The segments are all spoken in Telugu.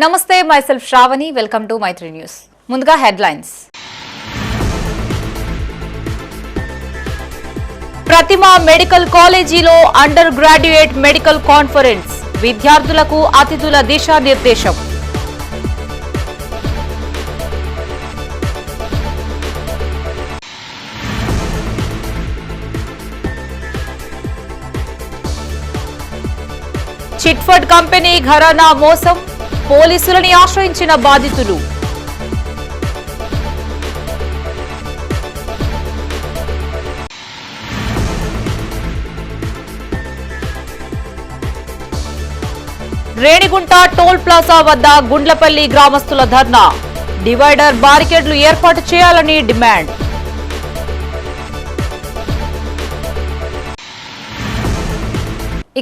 నమస్తే myself Shravani welcome to Maitri news. ముందుగా హెడ్లైన్స్. ప్రతిమ మెడికల్ కాలేజీలో అండర్ గ్రాడ్యుయేట్ మెడికల్ కాన్ఫరెన్స్, విద్యార్థులకు అతిథుల దిశానిర్దేశం. చిట్ ఫండ్ కంపెనీ ఘరానా మోసం, పోలీసులని ఆశ్రయించిన బాధితులు. రేణిగుంట టోల్ ప్లాజా వద్ద గుండ్లపల్లి గ్రామస్తుల ధర్నా, డివైడర్ బారికేడ్లు ఏర్పాటు చేయాలని డిమాండ్.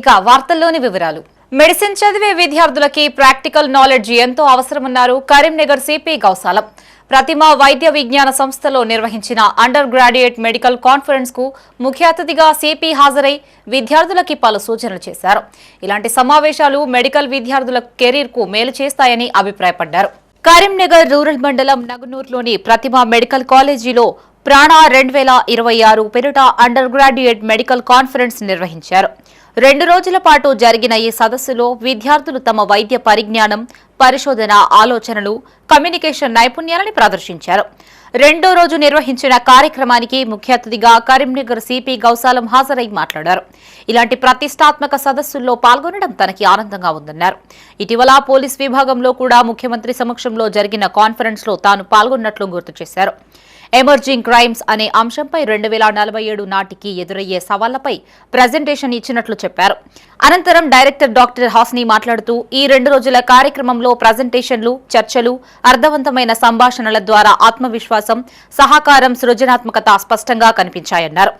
ఇక వార్తల్లోని వివరాలు. మెడిసిన్ చదివే విద్యార్థులకి ప్రాక్టికల్ నాలెడ్జ్ ఎంతో అవసరమన్నారు కరీంనగర్ సిపి గౌసాలం. ప్రతిమ వైద్య విజ్ఞాన సంస్థలో నిర్వహించిన అండర్ గ్రాడ్యుయేట్ మెడికల్ కాన్ఫరెన్స్ కు ముఖ్య అతిథిగా సిపి హాజరై విద్యార్థులకి పలు సూచనలు చేశారు. ఇలాంటి సమావేశాలు మెడికల్ విద్యార్థుల కెరీర్ కు మేలు చేస్తాయని అభిప్రాయపడ్డారు. కరీంనగర్ రూరల్ మండలం నగునూరులోని ప్రతిమ మెడికల్ కాలేజీలో ప్రాణ 2026 పేరిట అండర్ గ్రాడ్యుయేట్ మెడికల్ కాన్ఫరెన్స్ నిర్వహించారు. 2 రోజుల పాటు జరిగిన ఈ సదస్సులో విద్యార్థులు తమ వైద్య పరిజ్ఞానం, పరిశోధన ఆలోచనలు, కమ్యూనికేషన్ నైపుణ్యాలను ప్రదర్శించారు. 2వ రోజు నిర్వహించిన కార్యక్రమానికి ముఖ్య అతిథిగా కరీంనగర్ సిపి గౌసాలం హాజరై మాట్లాడారు. ఇలాంటి ప్రతిష్టాత్మక సదస్సుల్లో పాల్గొనడం తనకి ఆనందంగా ఉందన్నారు. ఇటీవల పోలీస్ విభాగంలో కూడా ముఖ్యమంత్రి సమక్షంలో జరిగిన కాన్ఫరెన్స్ లో తాను పాల్గొన్నట్లు గుర్తు చేశారు. ఎమర్జింగ్ క్రైమ్స్ అనే అంశంపై 2047 నాటికి ఎదురయ్యే సవాళ్లపై ప్రజెంటేషన్ ఇచ్చినట్లు చెప్పారు. అనంతరం డైరెక్టర్ డాక్టర్ హాస్ని మాట్లాడుతూ ఈ 2 రోజుల కార్యక్రమంలో ప్రజెంటేషన్లు, చర్చలు, అర్థవంతమైన సంభాషణల ద్వారా ఆత్మవిశ్వాసం, సహకారం, సృజనాత్మకత స్పష్టంగా కనిపించాయన్నారు.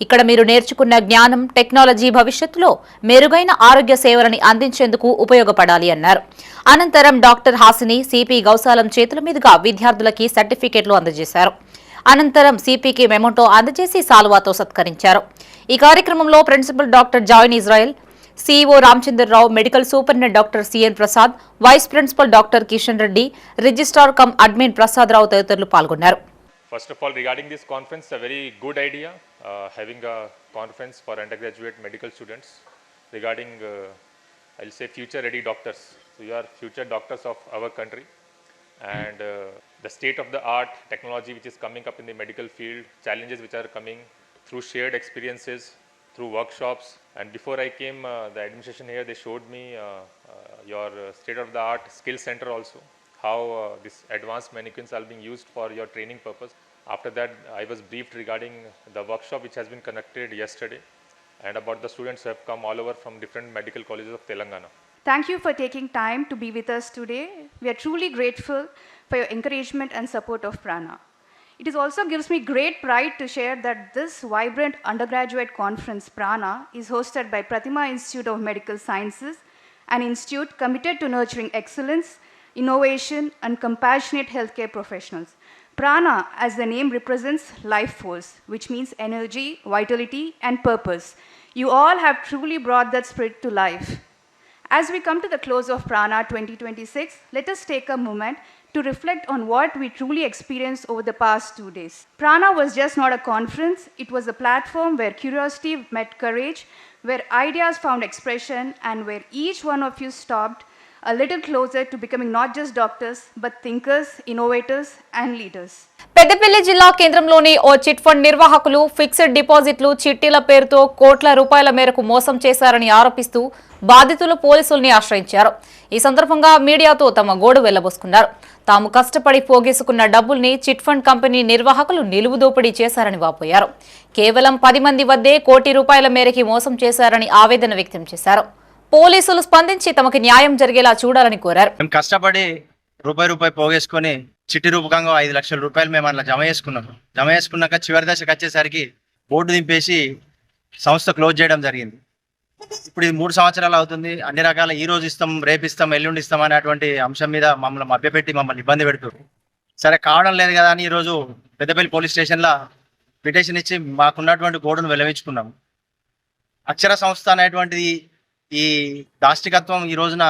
ఇక్కడ మీరు నేర్చుకున్న జ్ఞానం, టెక్నాలజీ భవిష్యత్తులో మెరుగైన ఆరోగ్య సేవలని అందించేందుకు ఉపయోగపడాలి అన్నారు. అనంతరం డాక్టర్ హాసిని సిపి గౌసాలం చేతుల మీదుగా విద్యార్థులకి సర్టిఫికెట్లు అందజేశారు. అనంతరం సిపికి మెమోటో అందజేసి సాల్వాతో సత్కరించారు. ఈ కార్యక్రమంలో ప్రిన్సిపల్ డాక్టర్ జాయిన్ Israel, CEO Ramachandrarao, medical superintendent doctor CN Prasad, vice principal doctor Kishan Reddy, registrar cum admin Prasad Rao తదితరులు పాల్గొన్నారు. First of all, regarding this conference, a very good idea, having a conference for undergraduate medical students regarding, I'll say, future-ready doctors. So you are future doctors of our country, and the state-of-the-art technology which is coming up in the medical field, challenges which are coming through shared experiences, through workshops. And before I came, the administration here, they showed me your state-of-the-art skill center also, how this advanced mannequins are being used for your training purpose. After that, I was briefed regarding the workshop which has been conducted yesterday and about the students who have come all over from different medical colleges of Telangana. Thank you for taking time to be with us today. We are truly grateful for your encouragement and support of Prana. It also gives me great pride to share that this vibrant undergraduate conference, Prana, is hosted by Pratima Institute of Medical Sciences, an institute committed to nurturing excellence, innovation, and compassionate healthcare professionals. Prana, as the name represents life force, which means energy, vitality, and purpose. You all have truly brought that spirit to life. As we come to the close of Prana 2026, let us take a moment to reflect on what we truly experienced over the past 2 days. Prana was just not a conference, it was a platform where curiosity met courage, where ideas found expression, and where each one of you stopped a little closer to becoming not just doctors, but thinkers, innovators, and leaders. Peddapalli జిల్లా కేంద్రంలోని ఓ చిట్ ఫండ్ నిర్వాహకులు ఫిక్స్డ్ డిపాజిట్లు, చిట్టీల పేరుతో కోట్ల రూపాయల మేరకు మోసం చేశారని ఆరోపిస్తూ బాధితులు పోలీసుల్ని ఆశ్రయించారు. ఈ సందర్భంగా మీడియాతో తమ గోడు వెళ్లబోసుకున్నారు. తాము కష్టపడి పోగేసుకున్న డబ్బుల్ని చిట్ ఫండ్ కంపెనీ నిర్వాహకులు నిలువు దోపిడీ చేశారని వాపోయారు. కేవలం 10 మంది వద్దే ₹1 కోటి మేరకి మోసం చేశారని ఆవేదన వ్యక్తం చేశారు. పోలీసులు స్పందించి తమకు న్యాయం జరిగేలా చూడాలని కోరారు. మేము కష్టపడి రూపాయి పోగేసుకొని చిట్టి రూపకంగా 5 లక్షల రూపాయలు మేము అట్లా జమ చేసుకున్నాక చివరి దశకు వచ్చేసరికి బోర్డు దింపేసి సంస్థ క్లోజ్ చేయడం జరిగింది. ఇప్పుడు ఇది 3 సంవత్సరాలు అవుతుంది. అన్ని రకాల ఈ రోజు ఇస్తాం, రేపు ఇస్తాం, ఎల్లుండి ఇస్తాం అనేటువంటి అంశం మీద మమ్మల్ని మభ్యపెట్టి మమ్మల్ని ఇబ్బంది పెడుతున్నారు. సరే కావడం లేదు కదా అని ఈరోజు పెద్దపల్లి పోలీస్ స్టేషన్లో పిటిషన్ ఇచ్చి మాకున్నటువంటి గోడును వెలవించుకున్నాం. అక్షర సంస్థ అనేటువంటిది ఈ దాష్టికత్వం ఈ రోజున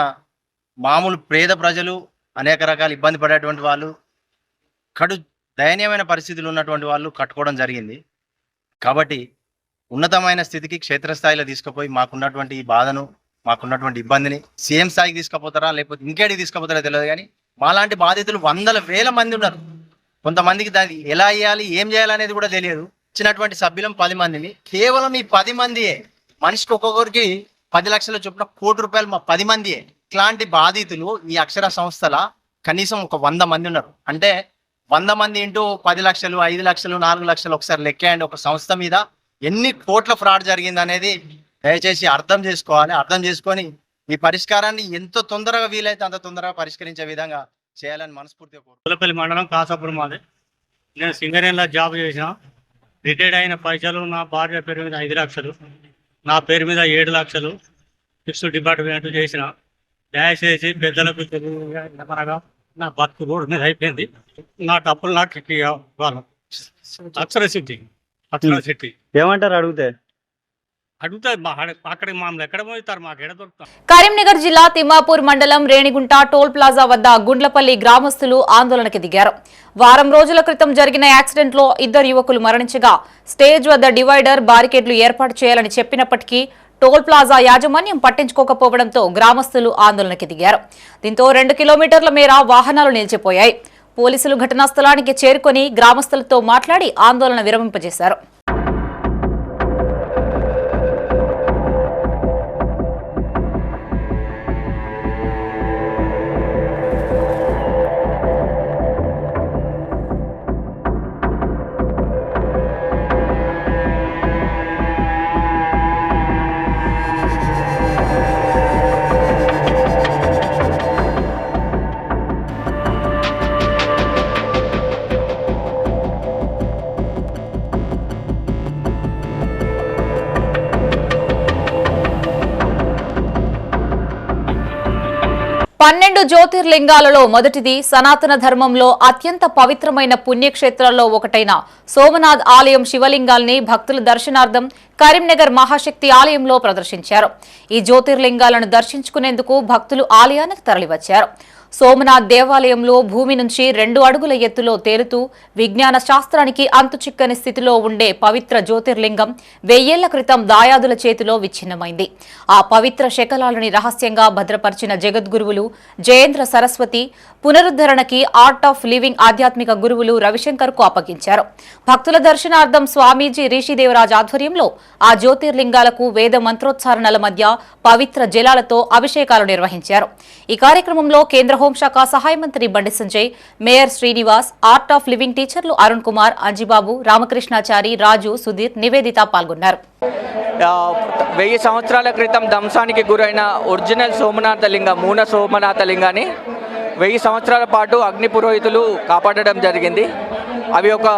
మామూలు పేద ప్రజలు, అనేక రకాల ఇబ్బంది పడేటువంటి వాళ్ళు, కడు దయనీయమైన పరిస్థితులు ఉన్నటువంటి వాళ్ళు కట్టుకోవడం జరిగింది. కాబట్టి ఉన్నతమైన స్థితికి క్షేత్రస్థాయిలో తీసుకుపోయి మాకున్నటువంటి ఈ బాధను, మాకున్నటువంటి ఇబ్బందిని సీఎం స్థాయికి తీసుకుపోతారా లేకపోతే ఇంకేడికి తీసుకుపోతారో తెలియదు. కానీ మాలాంటి బాధితులు వందల వేల మంది ఉన్నారు. కొంతమందికి దాన్ని ఎలా చేయాలి, ఏం చేయాలనేది కూడా తెలియదు. ఇచ్చినటువంటి సభ్యులం 10 మందిని, కేవలం ఈ 10 మందియే మనిషికి ఒక్కొక్కరికి 10 లక్షల చొప్పున ₹1,00,00,000 మా 10 మందియే. ఇట్లాంటి బాధితులు ఈ అక్షర సంస్థల కనీసం ఒక 100 మంది ఉన్నారు. అంటే 100 మంది ఇంటూ 10 లక్షలు, 5 లక్షలు, 4 లక్షలు ఒకసారి లెక్కేయండి. ఒక సంస్థ మీద ఎన్ని కోట్ల ఫ్రాడ్ జరిగింది అనేది దయచేసి అర్థం చేసుకోవాలి. అర్థం చేసుకొని ఈ పరిష్కారాన్ని ఎంత తొందరగా వీలైతే అంత తొందరగా పరిష్కరించే విధంగా చేయాలని మనస్ఫూర్తిగా కోరుకుంటున్నాను. గొల్లపల్లి మండలం కాసాపురం మాది. నేను సింగరేణిలో జాబ్ చేసిన. రిటైర్డ్ అయిన పైసలు నా భార్య పేరు మీద 5 లక్షలు, నా పేరు మీద 7 లక్షలు ఫిక్స్డ్ డిపార్ట్మెంట్ చేసిన. దయచేసి పెద్దలకు తెలియగా నా బతుకు రోడ్డు మీద అయిపోయింది. నా డబ్బులు నాకు ఇవ్వాలి. అక్షర సిద్ధి ఏమంటారు అడిగితే అక్కడికి మామూలు ఎక్కడ పోతారు, మాకు ఎక్కడ దొరుకుతాం. కరీంనగర్ జిల్లా తిమ్మాపూర్ మండలం రేణిగుంట టోల్ ప్లాజా వద్ద గుండ్లపల్లి గ్రామస్తులు ఆందోళనకు దిగారు. వారం రోజుల క్రితం జరిగిన యాక్సిడెంట్ లో 2 యువకులు మరణించగా స్టేజ్ వద్ద డివైడర్, బారికేడ్లు ఏర్పాటు చేయాలని చెప్పినప్పటికీ టోల్ ప్లాజా యాజమాన్యం పట్టించుకోకపోవడంతో గ్రామస్తులు ఆందోళనకు దిగారు. దీంతో 2 కిలోమీటర్ల మేర వాహనాలు నిలిచిపోయాయి. పోలీసులు ఘటనా స్థలానికి చేరుకుని గ్రామస్తులతో మాట్లాడి ఆందోళన విరమింపజేశారు. జ్యోతిర్లింగాలలో మొదటిది సనాతన ధర్మంలో అత్యంత పవిత్రమైన పుణ్యక్షేత్రాల్లో ఒకటైన సోమనాథ్ ఆలయం శివలింగాల్ని భక్తుల దర్శనార్థం కరీంనగర్ మహాశక్తి ఆలయంలో ప్రదర్శించారు. ఈ జ్యోతిర్లింగాలను దర్శించుకునేందుకు భక్తులు ఆలయానికి తరలివచ్చారు. సోమనాథ్ దేవాలయంలో భూమి నుంచి 2 అడుగుల ఎత్తులో తేలుతూ విజ్ఞాన శాస్త్రానికి అంతుచిక్కని స్థితిలో ఉండే పవిత్ర జ్యోతిర్లింగం 1000 ఏళ్ల క్రితం దాయాదుల చేతిలో విచ్ఛిన్నమైంది. ఆ పవిత్ర శకలాలని రహస్యంగా భద్రపరిచిన జగద్గురువులు జయేంద్ర సరస్వతి పునరుద్ధరణకి ఆర్ట్ ఆఫ్ లివింగ్ ఆధ్యాత్మిక గురువులు రవిశంకర్ కు అప్పగించారు. భక్తుల దర్శనార్థం స్వామీజీ రిషిదేవరాజ్ ఆధ్వర్యంలో ఆ జ్యోతిర్లింగాలకు వేద మంత్రోచ్చారణల మధ్య పవిత్ర జలాలతో అభిషేకాలు నిర్వహించారు. ఈ కార్యక్రమంలో కేంద్ర హోంశాఖ సహాయ మంత్రి Bandi Sanjay, mayor Srinivas, art of living టీచర్లు అరుణ్ కుమార్, అంజిబాబు, రామకృష్ణాచారి, రాజు, సుధీర్, నివేదిత పాల్గొన్నారు. 1000 సంవత్సరాల క్రితం ధ్వంసానికి గురైన ఒరిజినల్ సోమనాథ లింగం, మూల సోమనాథ లింగాన్ని 1000 సంవత్సరాల పాటు అగ్ని పురోహితులు కాపాడడం జరిగింది. అవి ఒక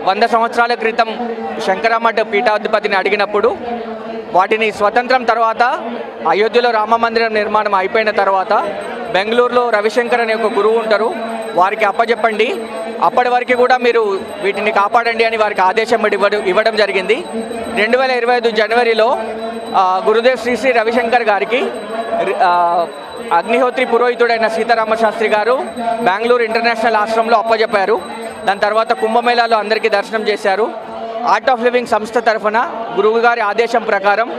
100 సంవత్సరాల క్రితం శంకరమఠ పీఠాధిపతిని అడిగినప్పుడు వాటిని స్వతంత్రం తర్వాత అయోధ్యలో రామ మందిరం నిర్మాణం అయిపోయిన తర్వాత బెంగళూరులో రవిశంకర్ అనే ఒక గురువు ఉంటారు, వారికి అప్పచెప్పండి, అప్పటి వరకు కూడా మీరు వీటిని కాపాడండి అని వారికి ఆదేశం ఇవ్వడం జరిగింది. 2025 జనవరిలో గురుదేవ్ శ్రీ శ్రీ రవిశంకర్ గారికి అగ్నిహోత్రి పురోహితుడైన సీతారామ శాస్త్రి గారు బెంగళూరు ఇంటర్నేషనల్ ఆశ్రమంలో అప్పచెప్పారు. దాని తర్వాత కుంభమేళాలో అందరికీ దర్శనం చేశారు. ఆర్ట్ ఆఫ్ లివింగ్ సంస్థ తరఫున గురువు గారి ఆదేశం ప్రకారం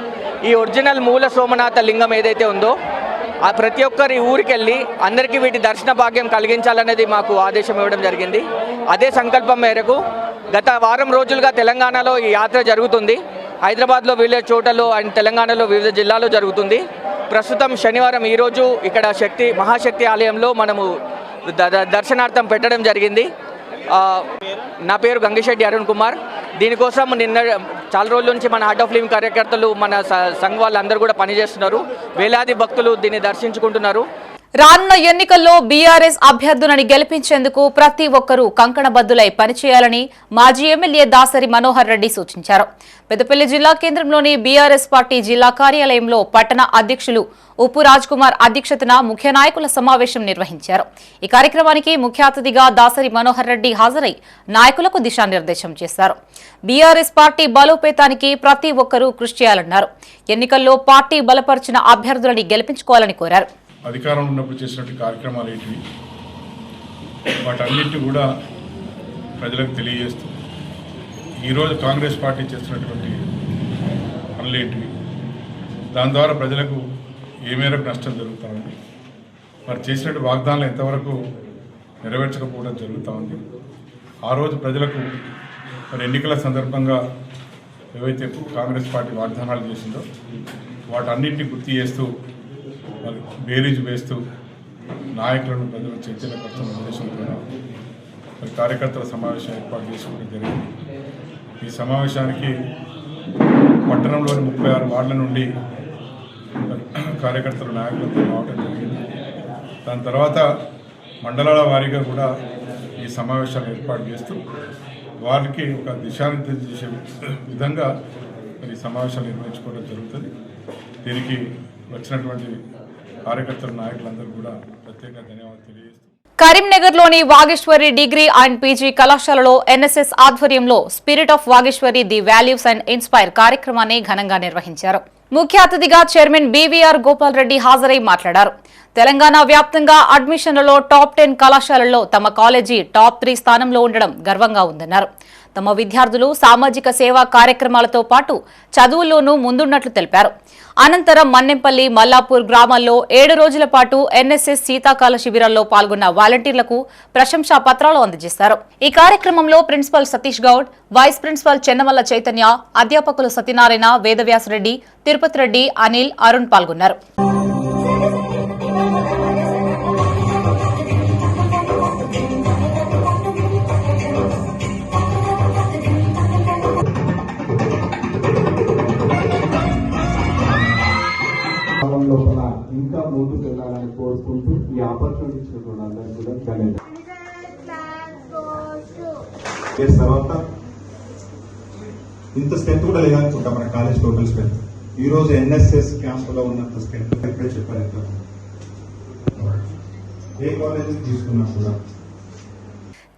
ఈ ఒరిజినల్ మూల సోమనాథ లింగం ఏదైతే ఉందో ఆ ప్రతి ఒక్కరి ఊరికి వెళ్ళి అందరికీ వీటి దర్శన భాగ్యం కలిగించాలనేది మాకు ఆదేశం ఇవ్వడం జరిగింది. అదే సంకల్పం మేరకు గత వారం రోజులుగా తెలంగాణలో ఈ యాత్ర జరుగుతుంది. హైదరాబాద్లో వివిధ చోట్లలో అండ్ తెలంగాణలో వివిధ జిల్లాల్లో జరుగుతుంది. ప్రస్తుతం శనివారం ఈరోజు ఇక్కడ మహాశక్తి ఆలయంలో మనము దర్శనార్థం పెట్టడం జరిగింది. నా పేరు గంగిశెట్టి అరుణ్ కుమార్. దీనికోసం నిన్న చాలా రోజుల నుంచి మన ఆర్ట్ ఆఫ్ లివింగ్ కార్యకర్తలు, మన సంఘ వాళ్ళందరూ కూడా పనిచేస్తున్నారు. వేలాది భక్తులు దీన్ని దర్శించుకుంటున్నారు. రానున్న ఎన్నికల్లో బీఆర్ఎస్ అభ్యర్థులను గెలిపించేందుకు ప్రతి ఒక్కరూ కంకణబద్దులై పనిచేయాలని మాజీ ఎమ్మెల్యే దాసరి మనోహర్ రెడ్డి సూచించారు. పెద్దపల్లి జిల్లా కేంద్రంలోని బీఆర్ఎస్ పార్టీ జిల్లా కార్యాలయంలో పట్టణ అధ్యక్షులు ఉప్పు రాజ్ కుమార్ అధ్యక్షతన ముఖ్య నాయకుల సమావేశం నిర్వహించారు. ఈ కార్యక్రమానికి ముఖ్య అతిథిగా దాసరి మనోహర్ రెడ్డి హాజరై నాయకులకు దిశానిర్దేశం చేశారు. బీఆర్ఎస్ పార్టీ బలోపేతానికి ప్రతి ఒక్కరూ కృషి చేయాలన్నారు. ఎన్నికల్లో పార్టీ బలపరిచిన అభ్యర్థులని గెలిపించుకోవాలని కోరారు. అధికారంలో ఉన్నప్పుడు చేసినటువంటి కార్యక్రమాలు ఏంటివి, వాటన్నిటిని కూడా ప్రజలకు తెలియజేస్తూ ఈరోజు కాంగ్రెస్ పార్టీ చేస్తున్నటువంటి పనులు ఏంటివి, దాని ద్వారా ప్రజలకు ఏ మేరకు నష్టం జరుగుతూ ఉంది, మరి చేసినట్టు వాగ్దానాలు ఎంతవరకు నెరవేర్చకపోవడం జరుగుతూ ఉంది, ఆ రోజు ప్రజలకు మరి ఎన్నికల సందర్భంగా ఏవైతే కాంగ్రెస్ పార్టీ వాగ్దానాలు చేసిందో వాటన్నింటినీ గుర్తు చేస్తూ మరి బేరీజు వేస్తూ నాయకులను ప్రజలు చైతన్యపరచిన ఉద్దేశంతో మరి కార్యకర్తల సమావేశం ఏర్పాటు చేసుకోవడం జరిగింది. ఈ సమావేశానికి పట్టణంలోని 36 వార్డుల నుండి కార్యకర్తలు నాయకులతో రావడం జరిగింది. దాని తర్వాత మండలాల వారీగా కూడా ఈ సమావేశాన్ని ఏర్పాటు చేస్తూ వారికి ఒక దిశానిర్దేశం చేసే విధంగా మరి సమావేశాలు నిర్వహించుకోవడం జరుగుతుంది. దీనికి వచ్చినటువంటి కార్యకర్తల నాయకులందరూ కూడా ప్రత్యేకంగా ధన్యవాదాలు తెలియజేస్తూ కరీంనగర్లోని వాగేశ్వరి డిగ్రీ అండ్ పీజీ కళాశాలలో ఎన్ఎస్ఎస్ ఆధ్వర్యంలో spirit of Vageshwari the values and inspire కార్యక్రమాన్ని ఘనంగా నిర్వహించారు. ముఖ్య అతిథిగా చైర్మన్ బీవీఆర్ గోపాల్ రెడ్డి హాజరై మాట్లాడారు. తెలంగాణ వ్యాప్తంగా అడ్మిషన్లలో టాప్ 10 కళాశాలల్లో తమ కాలేజీ టాప్ 3 స్థానంలో ఉండడం గర్వంగా ఉందన్నారు. తమ విద్యార్థులు సామాజిక సేవా కార్యక్రమాలతో పాటు చదువుల్లోనూ ముందున్నట్లు తెలిపారు. అనంతరం మన్నెంపల్లి, మల్లాపూర్ గ్రామాల్లో 7 రోజుల పాటు ఎన్ఎస్ఎస్ శీతాకాల శిబిరాల్లో పాల్గొన్న వాలంటీర్లకు ప్రశంసా పత్రాలు అందజేశారు. ఈ కార్యక్రమంలో principal Satish Goud, vice principal Chennamalla Chaitanya, అధ్యాపకులు సత్యనారాయణ, వేదవ్యాస్ రెడ్డి, తిరుపతి రెడ్డి, అనిల్, అరుణ్ పాల్గొన్నారు. లోపల ఇంకా ముందుకు వెళ్ళాలని కోరుకుంటూ ఈ ఆపర్చునిటీ ఇచ్చినటువంటి అందరికీ కూడా ధన్యవాదాలు. తర్వాత ఇంత స్ట్రెంత్ కూడా లేదనుకుంటా మన కాలేజ్ టోటల్ స్ట్రెంత్. ఈ రోజు ఎన్ఎస్ఎస్ క్యాంప్ లో ఉన్నంత స్ట్రెంత్ ఇప్పుడే చెప్పారు. ఏ కాలేజ్ తీసుకున్నా కూడా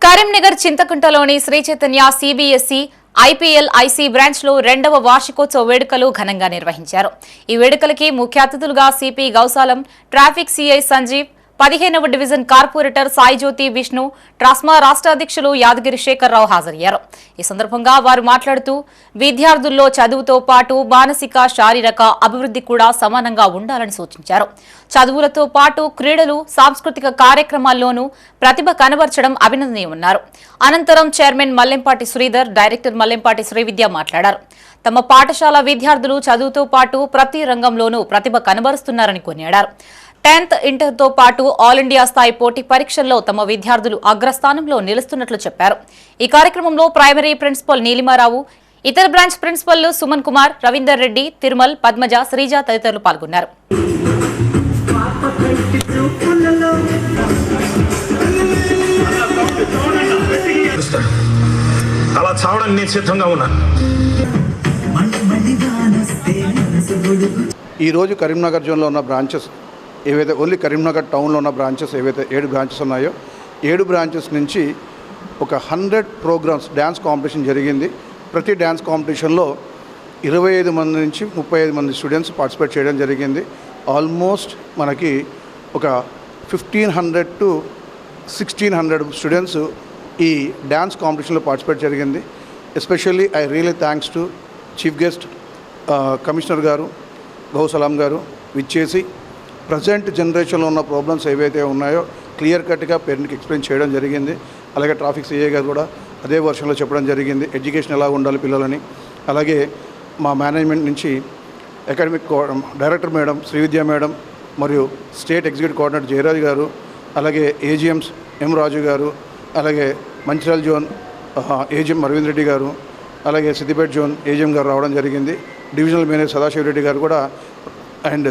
కరీంనగర్ చింతకుంటలోని Sri Chaitanya CBSE IPL IC branch లో 2వ వార్షికోత్సవ వేడుకలు ఘనంగా నిర్వహించారు. ఈ వేడుకలకి ముఖ్య అతిథులుగా CP Gousalam, traffic CI Sanjeev, 15వ డివిజన్ కార్పొరేటర్ సాయిజ్యోతి విష్ణు, ట్రాస్మా రాష్ట్ర అధ్యక్షులు యాదగిరి శేఖర్రావు హాజరయ్యారు. ఈ సందర్భంగా వారు మాట్లాడుతూ విద్యార్థుల్లో చదువుతో పాటు మానసిక, శారీరక అభివృద్ధి కూడా సమానంగా ఉండాలని సూచించారు. చదువులతో పాటు క్రీడలు, సాంస్కృతిక కార్యక్రమాల్లోనూ ప్రతిభ కనబర్చడం అభినందనీయమన్నారు. అనంతరం చైర్మన్ మల్లెంపాటి శ్రీధర్, డైరెక్టర్ మల్లెంపాటి శ్రీవిద్య మాట్లాడారు. తమ పాఠశాల విద్యార్థులు చదువుతో పాటు ప్రతి రంగంలోనూ ప్రతిభ కనబరుస్తున్నారని కొనియాడారు. 10th ఇంటర్తో పాటు ఆల్ ఇండియా స్థాయి పోటీ పరీక్షల్లో తమ విద్యార్థులు అగ్రస్థానంలో నిలుస్తున్నట్లు చెప్పారు. ఈ కార్యక్రమంలో ప్రైమరీ ప్రిన్సిపల్ నీలిమారావు, ఇతర బ్రాంచ్ ప్రిన్సిపల్లు సుమన్ కుమార్, రవీందర్ రెడ్డి, తిరుమల్, పద్మజ, శ్రీజ తదితరులు పాల్గొన్నారు. అలా చావడానికి నేను సిద్ధంగా ఉన్నాను. ఈరోజు కరీంనగర్ జోన్లో ఉన్న బ్రాంచెస్ ఏవైతే ఓన్లీ కరీంనగర్ టౌన్లో ఉన్న బ్రాంచెస్ ఏవైతే 7 బ్రాంచెస్ ఉన్నాయో 7 బ్రాంచెస్ నుంచి ఒక 100 ప్రోగ్రామ్స్ డ్యాన్స్ కాంపిటీషన్ జరిగింది. ప్రతి డ్యాన్స్ కాంపిటీషన్లో 25 మంది నుంచి 35 మంది స్టూడెంట్స్ పార్టిసిపేట్ చేయడం జరిగింది. ఆల్మోస్ట్ మనకి ఒక 1500 to 1600 స్టూడెంట్స్ ఈ డ్యాన్స్ కాంపిటీషన్లో పార్టిసిపేట్ జరిగింది. Especially I really thanks to chief guest commissioner గారు గౌసలాం గారు విచ్చేసి ప్రజెంట్ జనరేషన్లో ఉన్న ప్రాబ్లమ్స్ ఏవైతే ఉన్నాయో క్లియర్ కట్గా పేరెంట్కి ఎక్స్ప్లెయిన్ చేయడం జరిగింది. అలాగే ట్రాఫిక్ సిఐ గారు కూడా అదే వర్షన్లో చెప్పడం జరిగింది, ఎడ్యుకేషన్ ఎలా ఉండాలి పిల్లలని. అలాగే మా మేనేజ్మెంట్ నుంచి academic director madam Srividya madam మరియు స్టేట్ ఎగ్జిక్యూటివ్ కోఆర్డినేటర్ జయరాజ్ గారు, అలాగే ఏజిఎంస్ ఎం రాజు గారు, అలాగే మంచిర్యాల జోన్ ఏజిఎం అరవింద్ రెడ్డి గారు, అలాగే సిద్దిపేట జోన్ ఏజిఎం గారు రావడం జరిగింది. డివిజనల్ మేనేజర్ సదాశివ రెడ్డి గారు కూడా అండ్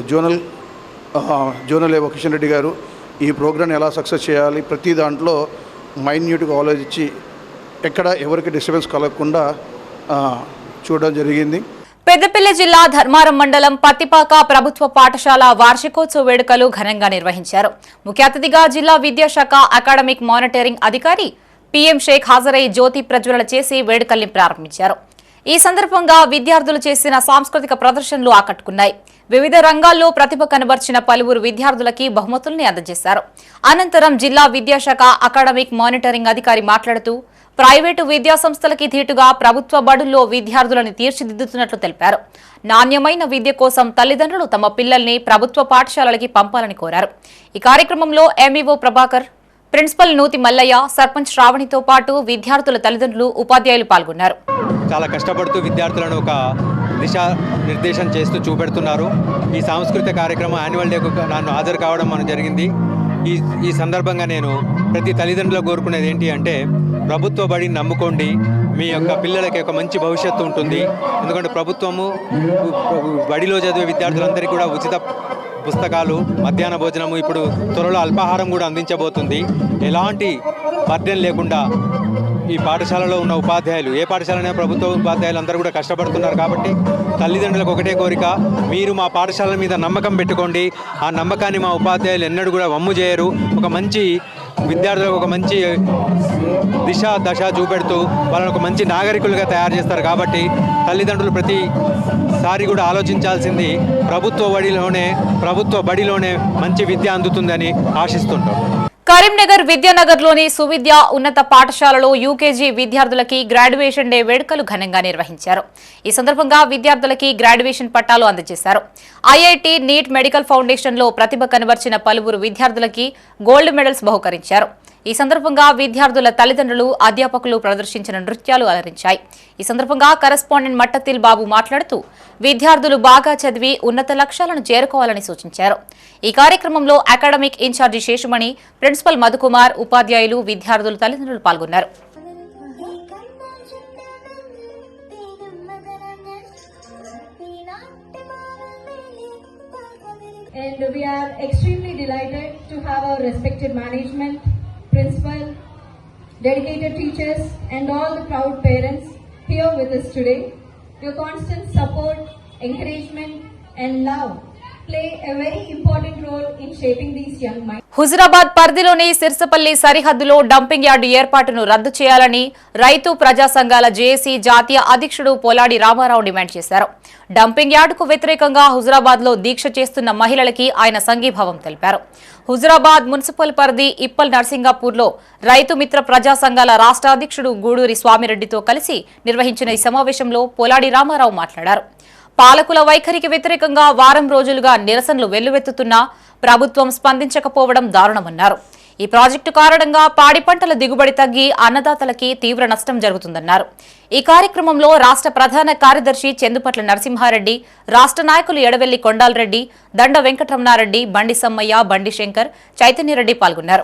జోనల్ ఏవో కిషన్ రెడ్డి గారు ఈ ప్రోగ్రాన్ని ఎలా సక్సెస్ చేయాలి ప్రతి దాంట్లో మైన్యూట్గా ఆలోచించి ఎక్కడ ఎవరికి డిస్టర్బెన్స్ కలగకుండా చూడడం జరిగింది. పెద్దపల్లి జిల్లా ధర్మారం మండలం పత్తిపాక ప్రభుత్వ పాఠశాల వార్షికోత్సవ వేడుకలు ఘనంగా నిర్వహించారు. ముఖ్య అతిథిగా జిల్లా విద్యాశాఖ అకాడమిక్ మానిటరింగ్ అధికారి పిఎం షేక్ హాజరై జ్యోతి ప్రజ్వలన చేసి వేడుకల్ని ప్రారంభించారు. ఈ సందర్భంగా విద్యార్థులు చేసిన సాంస్కృతిక ప్రదర్శనలు ఆకట్టుకున్నాయి. వివిధ రంగాల్లో ప్రతిభ కనబర్చిన పలువురు విద్యార్థులకి బహుమతుల్ని అందజేశారు. అనంతరం జిల్లా విద్యాశాఖ అకాడమిక్ మానిటరింగ్ అధికారి మాట్లాడుతూ ప్రైవేటు విద్యా సంస్థలకి ధీటుగా ప్రభుత్వ బడుల్లో విద్యార్థులను తీర్చిదిద్దుతున్నట్లు తెలిపారు. నాణ్యమైన విద్య కోసం తల్లిదండ్రులు తమ పిల్లల్ని ప్రభుత్వ పాఠశాలలకి పంపాలని కోరారు. ఈ కార్యక్రమంలో ఎంఈఓ ప్రభాకర్, ప్రిన్సిపల్ నూతి మల్లయ్య, సర్పంచ్ శ్రావణితో పాటు విద్యార్థుల తల్లిదండ్రులు, ఉపాధ్యాయులు పాల్గొన్నారు. చాలా కష్టపడుతూ విద్యార్థులను ఒక దిశా నిర్దేశం చేస్తూ చూపెడుతున్నారు. ఈ సాంస్కృతిక కార్యక్రమం యాన్యువల్ డేకు నన్ను హాజరు కావడం మనకు జరిగింది. ఈ సందర్భంగా నేను ప్రతి తల్లిదండ్రులు కోరుకునేది ఏంటి అంటే, ప్రభుత్వ బడిని నమ్ముకోండి, మీ యొక్క పిల్లలకి ఒక మంచి భవిష్యత్తు ఉంటుంది. ఎందుకంటే ప్రభుత్వము బడిలో చదివే విద్యార్థులందరికీ కూడా ఉచిత పుస్తకాలు, మధ్యాహ్న భోజనము, ఇప్పుడు త్వరలో అల్పాహారం కూడా అందించబోతుంది. ఎలాంటి బర్డెన్ లేకుండా ఈ పాఠశాలలో ఉన్న ఉపాధ్యాయులు, ఏ పాఠశాలనే ప్రభుత్వ ఉపాధ్యాయులు అందరూ కూడా కష్టపడుతున్నారు. కాబట్టి తల్లిదండ్రులకు ఒకటే కోరిక, మీరు మా పాఠశాలల మీద నమ్మకం పెట్టుకోండి. ఆ నమ్మకాన్ని మా ఉపాధ్యాయులు ఎన్నడూ కూడా వమ్ము చేయరు. ఒక మంచి విద్యార్థులకు ఒక మంచి దశ చూపెడుతూ వాళ్ళని ఒక మంచి నాగరికులుగా తయారు చేస్తారు. కాబట్టి తల్లిదండ్రులు ప్రతిసారి కూడా ఆలోచించాల్సింది ప్రభుత్వ బడిలోనే మంచి విద్య అందుతుందని ఆశిస్తుంటాం. కరీంనగర్ విద్యానగర్లోని సువిద్య ఉన్నత పాఠశాలలో యూకేజీ విద్యార్థులకి గ్రాడ్యుయేషన్ డే వేడుకలు ఘనంగా నిర్వహించారు. ఈ సందర్భంగా విద్యార్థులకి గ్రాడ్యుయేషన్ పట్టాలు అందజేశారు. ఐఐటి, నీట్, మెడికల్ ఫౌండేషన్లో ప్రతిభ కనబర్చిన పలువురు విద్యార్థులకి గోల్డ్ మెడల్స్ బహుకరించారు. ఈ సందర్భంగా విద్యార్థుల తల్లిదండ్రులు, అధ్యాపకులు ప్రదర్శించిన నృత్యాలు అలరించాయి. ఈ సందర్భంగా కరెస్పాండెంట్ మట్టతిల్ బాబు మాట్లాడుతూ విద్యార్థులు బాగా చదివి ఉన్నత లక్ష్యాలను చేరుకోవాలని సూచించారు. ఈ కార్యక్రమంలో academic incharge Seshamani, principal Madhukumar, ఉపాధ్యాయులు, విద్యార్థులు, తల్లిదండ్రులు పాల్గొన్నారు. And we are extremely delighted to have our respected management, principal, dedicated teachers and all the proud parents here with us today. Your constant support, encouragement and love play a very important role in shaping these young minds. Huzurabad పరిధిలోని సిర్సపల్లి సరిహద్దులో డంపింగ్ యార్డు ఏర్పాటును రద్దు చేయాలని రైతు ప్రజా సంఘాల జేఏసీ జాతీయ అధ్యక్షుడు పోలాడి రామారావు డిమాండ్ చేశారు. డంపింగ్ యార్డుకు వ్యతిరేకంగా హుజురాబాద్లో దీక్ష చేస్తున్న మహిళలకి ఆయన సంఘీభావం తెలిపారు. హుజురాబాద్ మున్సిపల్ పరిధి ఇప్పల్ నర్సింగాపూర్లో రైతు మిత్ర ప్రజా సంఘాల రాష్ట్ర అధ్యక్షుడు గూడూరి స్వామిరెడ్డితో కలిసి నిర్వహించిన ఈ సమావేశంలో పోలాడి రామారావు మాట్లాడారు. పాలకుల వైఖరికి వ్యతిరేకంగా వారం రోజులుగా నిరసనలు వెల్లువెత్తుతున్నా ప్రభుత్వం స్పందించకపోవడం దారుణమన్నారు. ఈ ప్రాజెక్టు కారణంగా పాడి పంటల దిగుబడి తగ్గి అన్నదాతలకి తీవ్ర నష్టం జరుగుతుందన్నారు. ఈ కార్యక్రమంలో రాష్ట్ర ప్రధాన కార్యదర్శి చెందుపట్ల నరసింహారెడ్డి, రాష్ట్ర నాయకులు ఎడవెల్లి కొండాలరెడ్డి, దండ వెంకటరమణారెడ్డి, బండి సమ్మయ్య, బండి శంకర్, చైతన్యరెడ్డి పాల్గొన్నారు.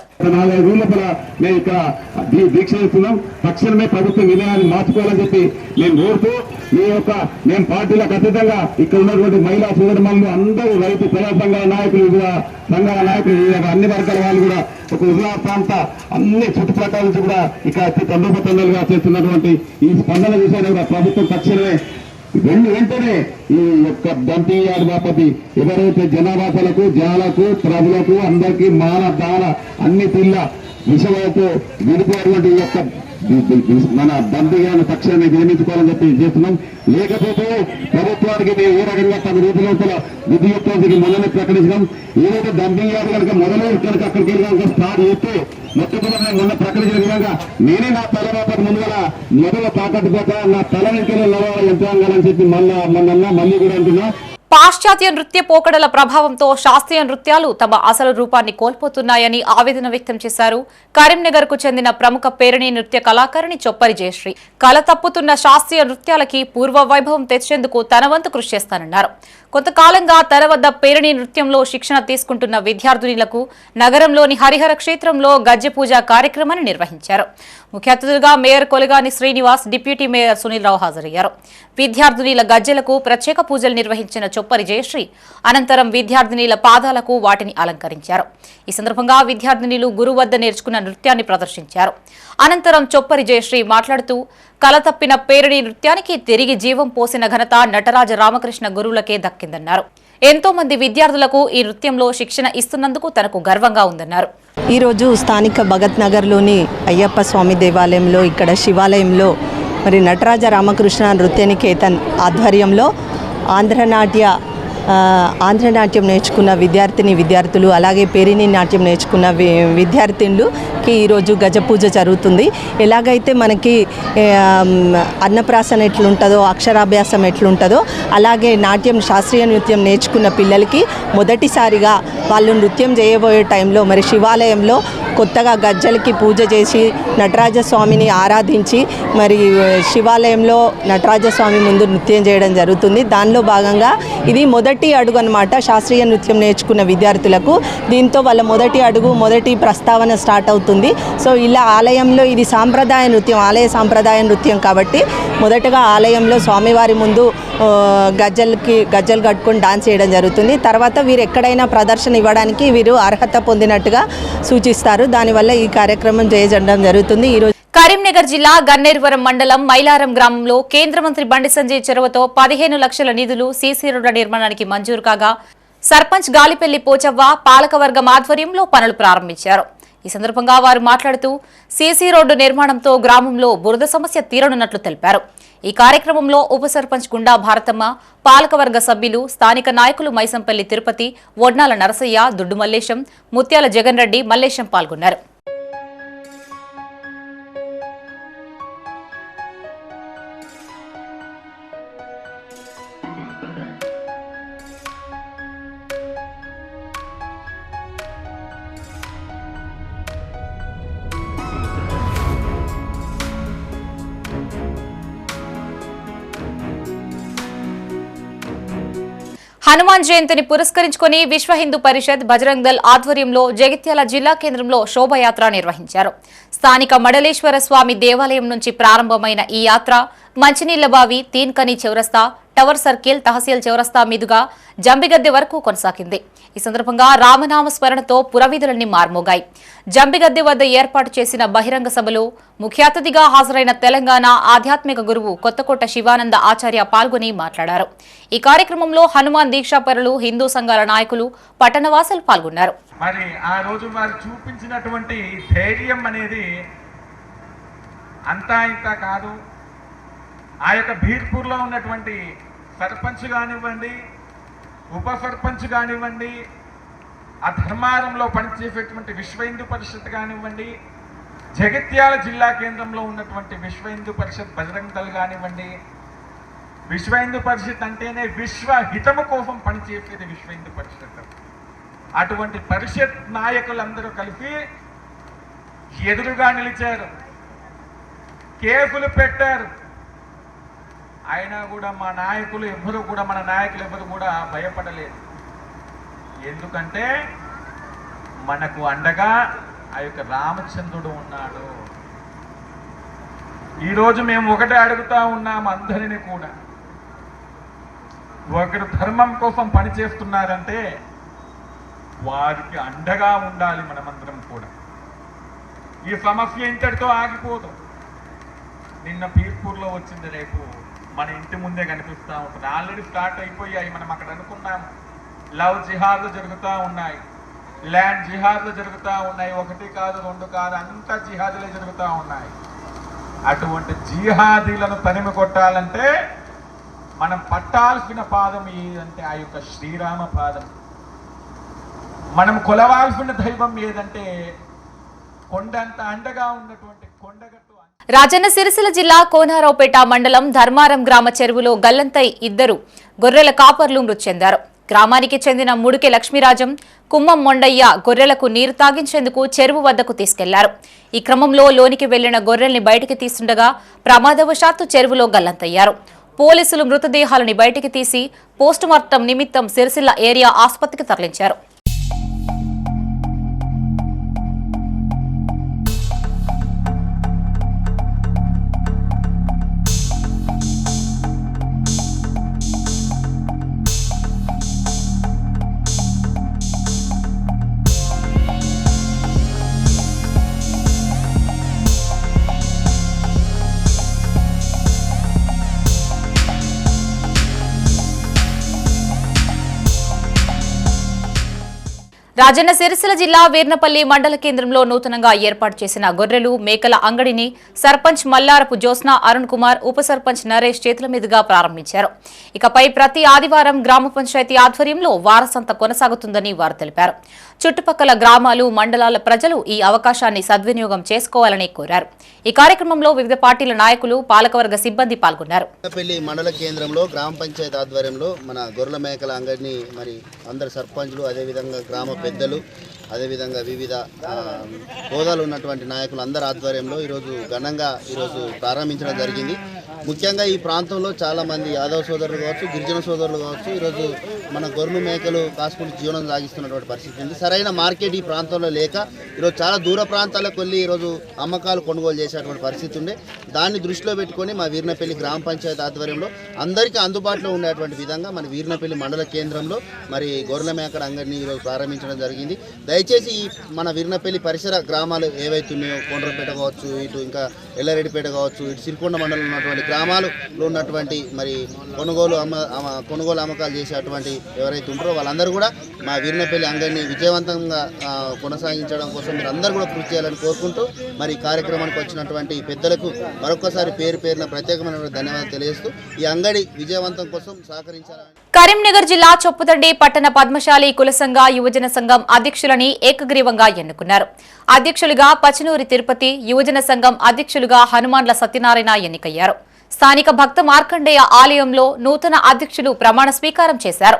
తక్షణమే ప్రభుత్వ నిర్ణయాన్ని మార్చుకోవాలని చెప్పి నేను కోరుతూ మేము పార్టీలకు అతీతంగా ఇక్కడ ఉన్నటువంటి మహిళా సోదరులు అందరూ రైతు ప్రజా సంఘాల నాయకులు, సంఘాల నాయకులు, అన్ని వర్గాల వాళ్ళు కూడా ఒక హుజురాబాద్ ప్రాంత అన్ని చుట్టుపక్కల నుంచి కూడా ఇక అతి తండ్రుగా చేస్తున్నటువంటి ఈ స్పందన చూసాను కూడా ప్రభుత్వం తక్షణమే వెంటనే ఈ యొక్క డంపింగ్ యార్డ్ బాపతి ఎవరైతే జనాభాలకు, జాలకు, ప్రజలకు అందరికీ మాన దాన అన్ని పిల్ల విషయాలతో విడిపోయినటువంటి ఈ యొక్క మన డంపింగ్ తక్షణమే నియమించుకోవాలని చెప్పి చేస్తున్నాం. లేకపోతే ప్రభుత్వానికి మేము ఏ రకంగా 10 రోజుల లోపల విద్యుత్తుకి మొదలు ప్రకటించడం, ఏదైతే డంపింగ్ యార్డ్ కనుక మొదలు కనుక అక్కడికి కనుక స్టార్ట్ చేస్తే మొత్తం కూడా మేము మొన్న ప్రకటించిన విధంగా నేనే నా తల ముందుగా మొదలు తాకట్టుకోక నా తల వెంకలు యంత్రాంగాలని చెప్పి మళ్ళీ కూడా అంటున్నా. పాశ్చాత్య నృత్య పోకడల ప్రభావంతో శాస్త్రీయ నృత్యాలు తమ అసలు రూపాన్ని కోల్పోతున్నాయని ఆవేదన వ్యక్తం చేశారు కరీంనగర్ కు చెందిన ప్రముఖ పేరిణి నృత్య కళాకారిణి చొప్పరి జయశ్రీ. కళ తప్పుతున్న శాస్త్రీయ నృత్యాలకి పూర్వ వైభవం తెచ్చేందుకు తన వంతు కృషి చేస్తానన్నారు. కొంతకాలంగా తన వద్ద పేరిణి నృత్యంలో శిక్షణ తీసుకుంటున్న విద్యార్థినులకు నగరంలోని హరిహర క్షేత్రంలో గజ్జె పూజ కార్యక్రమాన్ని నిర్వహించారు. ముఖ్య అతిథులుగా mayor Kolagani Srinivas, deputy mayor Sunil Rao హాజరయ్యారు. విద్యార్థినుల గజ్జెలకు ప్రత్యేక పూజలు నిర్వహించిన చొప్పరి జయశ్రీ అనంతరం విద్యార్థినుల పాదాలకు వాటిని అలంకరించారు. ఈ సందర్భంగా విద్యార్థినులు గురువు వద్ద నేర్చుకున్న నృత్యాన్ని ప్రదర్శించారు. అనంతరం చొప్పరి జయశ్రీ మాట్లాడుతూ కళ తప్పిన పేరిణి నృత్యానికి తిరిగి జీవం పోసిన ఘనత నటరాజ రామకృష్ణ గురువులకే దక్కిందన్నారు. ఎంతో మంది విద్యార్థులకు ఈ నృత్యంలో శిక్షణ ఇస్తున్నందుకు తనకు గర్వంగా ఉందన్నారు. ఈరోజు స్థానిక భగత్ నగర్లోని అయ్యప్ప స్వామి దేవాలయంలో ఇక్కడ శివాలయంలో మరి నటరాజ రామకృష్ణ నృత్య నికేతన్ ఆధ్వర్యంలో ఆంధ్రనాట్య ఆంధ్ర నాట్యం నేర్చుకున్న విద్యార్థులు అలాగే పేరిణి నాట్యం నేర్చుకున్న విద్యార్థినులకి ఈరోజు గజ పూజ జరుగుతుంది. ఎలాగైతే మనకి అన్నప్రాసన ఎట్లుంటుందో, అక్షరాభ్యాసం ఎట్లుంటుందో, అలాగే నాట్యం శాస్త్రీయ నృత్యం నేర్చుకున్న పిల్లలకి మొదటిసారిగా వాళ్ళు నృత్యం చేయబోయే టైంలో మరి శివాలయంలో కొత్తగా గజ్జలకి పూజ చేసి నటరాజస్వామిని ఆరాధించి మరి శివాలయంలో నటరాజస్వామి ముందు నృత్యం చేయడం జరుగుతుంది. దానిలో భాగంగా ఇది మొదటి అడుగు అన్నమాట శాస్త్రీయ నృత్యం నేర్చుకున్న విద్యార్థులకు. దీంతో వాళ్ళ మొదటి ప్రస్తావన స్టార్ట్ అవుతుంది. సో ఇలా ఆలయంలో ఇది ఆలయ సాంప్రదాయ నృత్యం కాబట్టి మొదటగా ఆలయంలో స్వామివారి ముందు గజ్జలు కట్టుకొని డాన్స్ చేయడం జరుగుతుంది. తర్వాత వీరు ఎక్కడైనా ప్రదర్శన ఇవ్వడానికి వీరు అర్హత పొందినట్టుగా సూచిస్తారు. దానివల్ల ఈ కార్యక్రమం చేయడం జరుగుతుంది. ఈరోజు కరీంనగర్ జిల్లా గన్నేరువరం మండలం మైలారం గ్రామంలో కేంద్ర మంత్రి బండి సంజయ్ చొరవతో 15 లక్షల నిధులు సీసీ రోడ్ల నిర్మాణానికి మంజూరు కాగా సర్పంచ్ గాలిపల్లి పోచవ్వ పాలకవర్గం ఆధ్వర్యంలో పనులు ప్రారంభించారు. ఈ సందర్భంగా వారు మాట్లాడుతూ సీసీ రోడ్డు నిర్మాణంతో గ్రామంలో బురద సమస్య తీరనున్నట్లు తెలిపారు. ఈ కార్యక్రమంలో ఉప సర్పంచ్ గుండా భారతమ్మ, పాలకవర్గ సభ్యులు, స్థానిక నాయకులు మైసంపల్లి తిరుపతి, వడ్నాల నరసయ్య, దుడ్డు మల్లేశం, ముత్యాల జగన్ రెడ్డి, మల్లేశం పాల్గొన్నారు. హనుమాన్ జయంతిని పురస్కరించుకుని విశ్వ హిందూ పరిషత్ బజరంగ్ దళ్ ఆధ్వర్యంలో జగిత్యాల జిల్లా కేంద్రంలో శోభయాత్ర నిర్వహించారు. స్థానిక మడలేశ్వర స్వామి దేవాలయం నుంచి ప్రారంభమైన ఈ యాత్ర మంచినీళ్లబావి, తీన్కని చౌరస్తా, టవర్ సర్కిల్, తహసీల్ చౌరస్తా మీదుగా జంబిగద్దె వరకు కొనసాగింది. ఈ సందర్భంగా రామనామ స్మరణతో పురవీధులన్నీ మార్మోగాయి. జంబిగద్దె వద్ద ఏర్పాటు చేసిన బహిరంగ సభలో ముఖ్య అతిథిగా హాజరైన తెలంగాణ ఆధ్యాత్మిక గురువు కొత్తకోట శివానంద ఆచార్య పాల్గొని మాట్లాడారు. ఈ కార్యక్రమంలో హనుమాన్ దీక్షాపరులు, హిందూ సంఘాల నాయకులు, పట్టణవాసులు పాల్గొన్నారు. మరి ఆ రోజు వారు చూపించినటువంటి ధైర్యం అనేది అంతా ఇంత కాదు. ఆ యొక్క బీర్పూర్లో ఉన్నటువంటి సర్పంచ్ కానివ్వండి, ఉప సర్పంచ్ కానివ్వండి, ఆ ధర్మారంలో పనిచేసేటువంటి విశ్వ హిందూ పరిషత్ కానివ్వండి, జగిత్యాల జిల్లా కేంద్రంలో ఉన్నటువంటి విశ్వ హిందూ పరిషత్ బజరంగ్ దళ్ కానివ్వండి, విశ్వ హిందూ పరిషత్ అంటేనే విశ్వ హితము కోసం పనిచేసేది విశ్వ హిందూ పరిషత్. అటువంటి పరిషత్ నాయకులందరూ కలిసి ఎదురుగా నిలిచారు, కేసులు పెట్టారు. అయినా కూడా మన నాయకులు ఎవరు కూడా భయపడలేదు. ఎందుకంటే మనకు అండగా ఆ యొక్క రామచంద్రుడు ఉన్నాడు. ఈరోజు మేము ఒకటే అడుగుతా ఉన్నాము అందరినీ కూడా, ఒకరు ధర్మం కోసం పనిచేస్తున్నారంటే వారికి అండగా ఉండాలి మనమందరం కూడా. ఈ సమస్య ఇంతటితో ఆగిపోదు. నిన్న పీర్పూర్లో వచ్చింది, రేపు మన ఇంటి ముందే కనిపిస్తూ ఉంటుంది. ఆల్రెడీ స్టార్ట్ అయిపోయాయి. మనం అక్కడ అనుకున్నాము లవ్ జిహాద్లు జరుగుతూ ఉన్నాయి, ల్యాండ్ జిహాద్లు జరుగుతూ ఉన్నాయి. 1 కాదు 2 కాదు, అంతా జిహాదులే జరుగుతూ ఉన్నాయి. అటువంటి జిహాదీలను తరిమి కొట్టాలంటే మనం పట్టాల్సిన పాదం ఏదంటే ఆ యొక్క శ్రీరామ పాదం. మనం కొలవాల్సిన దైవం ఏదంటే కొండంత అండగా ఉన్నటువంటి కొండగట్టు. రాజన్న సిరిసిల్ల జిల్లా కోనారావుపేట మండలం ధర్మారం గ్రామ చెరువులో గల్లంతై 2 గొర్రెల కాపర్లు మృతి చెందారు. గ్రామానికి చెందిన ముడికె లక్ష్మీరాజం, కుమ్మం మొండయ్య గొర్రెలకు నీరు తాగించేందుకు చెరువు వద్దకు తీసుకెళ్లారు. ఈ క్రమంలో లోనికి వెళ్లిన గొర్రెల్ని బయటికి తీస్తుండగా ప్రమాదవశాత్తు చెరువులో గల్లంతయ్యారు. పోలీసులు మృతదేహాలని బయటికి తీసి పోస్టుమార్టం నిమిత్తం సిరిసిల్ల ఏరియా ఆసుపత్రికి తరలించారు. రాజన్న సిరిసిల్ల జిల్లా వీర్నపల్లి మండల కేంద్రంలో నూతనంగా ఏర్పాటు చేసిన గొర్రెలు మేకల అంగడిని సర్పంచ్ మల్లారపు జ్యోత్స్న అరుణ్ కుమార్ ఉప సర్పంచ్ నరేష్ చేతుల మీదుగా ప్రారంభించారు. ఇకపై ప్రతి ఆదివారం గ్రామ పంచాయతీ ఆధ్వర్యంలో వారసంత కొనసాగుతుందని వారు తెలిపారు. చుట్టుపక్కల గ్రామాలు మండలాల ప్రజలు ఈ అవకాశాన్ని సద్వినియోగం చేసుకోవాలని కోరారు. ఈ కార్యక్రమంలో వివిధ పార్టీల నాయకులు పాలకవర్గ సిబ్బంది పాల్గొన్నారు. మండల కేంద్రంలో గ్రామ పంచాయతీ ఆధ్వర్యంలో మన గొర్రెల మేకల అంగడిని మరి అందరు సర్పంచ్లు అదేవిధంగా గ్రామ పెద్దలు అదేవిధంగా వివిధ హోదాలు ఉన్నటువంటి నాయకులు అందరి ఆధ్వర్యంలో ఈరోజు ఘనంగా ప్రారంభించడం జరిగింది. ముఖ్యంగా ఈ ప్రాంతంలో చాలామంది యాదవ సోదరులు కావచ్చు, గిరిజన సోదరులు కావచ్చు, ఈరోజు మన గొర్రెలు మేకలు కాసుకుంటూ జీవనం సాగిస్తున్నటువంటి పరిస్థితి ఉంది. సరైన మార్కెట్ ఈ ప్రాంతంలో లేక ఈరోజు చాలా దూర ప్రాంతాలకు వెళ్ళి ఈరోజు అమ్మకాలు కొనుగోలు చేసేటువంటి పరిస్థితి ఉండే. దాన్ని దృష్టిలో పెట్టుకొని మా వీర్నపల్లి గ్రామ పంచాయతీ ఆధ్వర్యంలో అందరికీ అందుబాటులో ఉండేటువంటి విధంగా మన వీర్నపల్లి మండల కేంద్రంలో మరి గొర్రెల మేకల అంగడిని ఈరోజు ప్రారంభించడం జరిగింది. దయచేసి ఈ మన వీర్నపల్లి పరిసర గ్రామాలు ఏవైతున్నాయో కొండ్రపేట కావచ్చు, ఇటు ఇంకా ఎల్లారెడ్డిపేట కావచ్చు, ఇటు సిరికొండ మండలంలో ఉన్నటువంటి గ్రామాలలో ఉన్నటువంటి మరి కొనుగోలు అమ్మకాలు చేసేటువంటి ఎవరైతే ఉంటారో వాళ్ళందరూ కూడా మా వీర్నపల్లి అంగడిని విజయవంతంగా కొనసాగించడం కోసం మీరు అందరూ కూడా కృషి చేయాలని కోరుకుంటూ మరి ఈ కార్యక్రమానికి వచ్చినటువంటి పెద్దలకు మరొకసారి పేరున ప్రత్యేకమైన ధన్యవాదాలు తెలియజేస్తూ ఈ అంగడి విజయవంతం కోసం సహకరించాలని. కరీంనగర్ జిల్లా చొప్పుదండి పట్టణ పద్మశాలి కుల సంఘ యువజన సంఘం అధ్యక్షులని ఏకగ్రీవంగా ఎన్నుకున్నారు. అధ్యక్షులుగా పచనూరి తిరుపతి, యువజన సంఘం అధ్యక్షులుగా హనుమాన్ల సత్యనారాయణ ఎన్నికయ్యారు. స్థానిక భక్త మార్కండేయ ఆలయంలో నూతన అధ్యక్షులు ప్రమాణ స్వీకారం చేశారు.